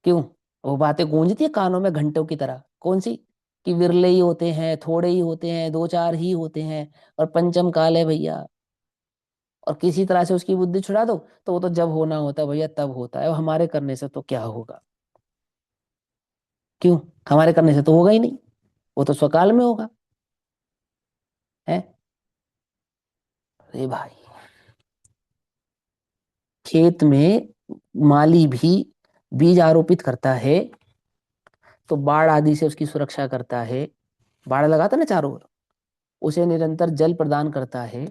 क्यों? वो बातें गूंजती है कानों में घंटों की तरह। कौन सी? कि विरले ही होते हैं, थोड़े ही होते हैं, दो चार ही होते हैं, और पंचम काल है भैया। और किसी तरह से उसकी बुद्धि छुड़ा दो तो वो तो जब होना होता है भैया तब होता है, और हमारे करने से तो क्या होगा? क्यों? हमारे करने से तो होगा ही नहीं, वो तो स्वकाल में होगा। है? अरे भाई, खेत में माली भी बीज आरोपित करता है तो बाढ़ आदि से उसकी सुरक्षा करता है। बाढ़ लगाता है ना चारों ओर, उसे निरंतर जल प्रदान करता है।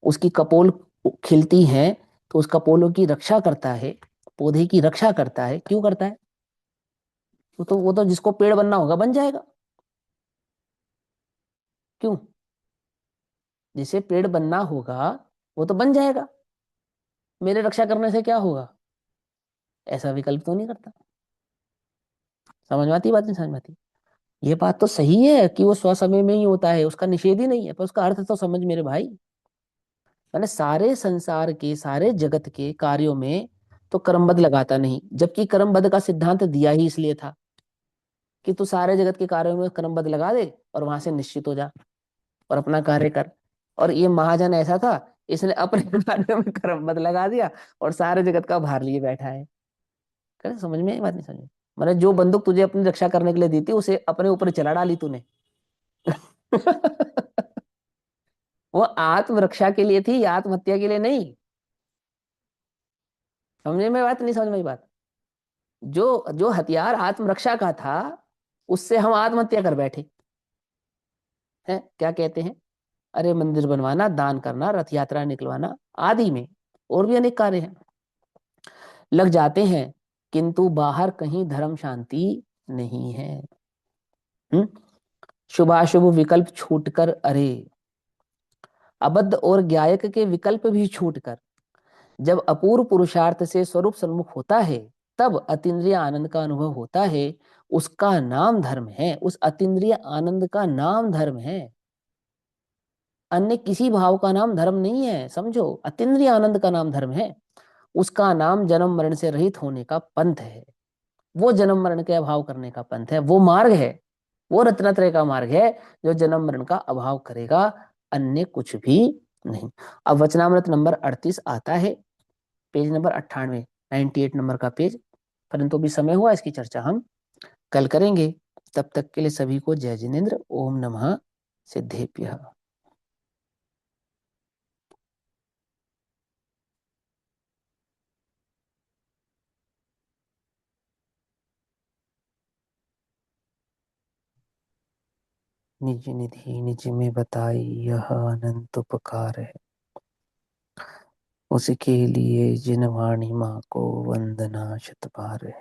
उसकी कपोल खिलती है तो उस कपोलों की रक्षा करता है, पौधे की रक्षा करता है। क्यों करता है? वो तो जिसको पेड़ बनना होगा बन जाएगा। क्यों? जिसे पेड़ बनना होगा वो तो बन जाएगा। मेरे रक्षा करने से क्या होगा? ऐसा विकल्प तो नहीं करता। समझ में आती बात? नहीं समझ में आती? ये बात तो सही है कि वो स्वसमय में ही होता है, उसका निषेध ही नहीं है, पर उसका अर्थ तो समझ मेरे भाई। मैंने सारे संसार के, सारे जगत के कार्यों में तो क्रमबद्ध लगाता नहीं, जबकि क्रमबद्ध का सिद्धांत दिया ही इसलिए था कि तू सारे जगत के कार्यों में क्रमबद्ध लगा दे और वहां से निश्चित हो जा और अपना कार्य कर। और ये महाजन ऐसा था, इसने अपने कार्यों में क्रमबद्ध लगा दिया और सारे जगत का भार लिए बैठा है। समझ में आई बात? नहीं समझ में? मैंने जो बंदूक तुझे अपनी रक्षा करने के लिए दी थी उसे अपने ऊपर चला डाली तूने। वो आत्मरक्षा के लिए थी, आत्महत्या के लिए नहीं। समझे में बात? नहीं समझ में आई बात? जो जो हथियार आत्मरक्षा का था उससे हम आत्महत्या कर बैठे हैं। क्या कहते हैं? अरे मंदिर बनवाना, दान करना, रथ यात्रा निकलवाना आदि में, और भी अनेक कार्य हैं, लग जाते हैं, किंतु बाहर कहीं धर्म शांति नहीं है। हम्म। शुभाशुभ विकल्प छूटकर, अरे अबद्ध और ज्ञायक के विकल्प भी छूटकर जब अपूर्व पुरुषार्थ से स्वरूप सन्मुख होता है तब अतीन्द्रिय आनंद का अनुभव होता है। उसका नाम धर्म है, उस अतीन्द्रिय आनंद का नाम धर्म है। अन्य किसी भाव का नाम धर्म नहीं है, समझो। अतीन्द्रिय आनंद का नाम धर्म है। उसका नाम जन्म मरण से रहित होने का पंथ है। वो जन्म मरण के अभाव करने का पंथ है, वो मार्ग है, वो रत्नत्रय का मार्ग है जो जन्म मरण का अभाव करेगा, अन्य कुछ भी नहीं। अब वचनामृत नंबर 38 आता है, पेज नंबर 98, 98 नंबर का पेज। परंतु अभी समय हुआ, इसकी चर्चा हम कल करेंगे। तब तक के लिए सभी को जय जिनेन्द्र। ओम नमः सिद्धेभ्यः। निज निधि निज में बताई यह अनंत उपकार है, उसके लिए जिन वाणी माँ को वंदना शत बार है।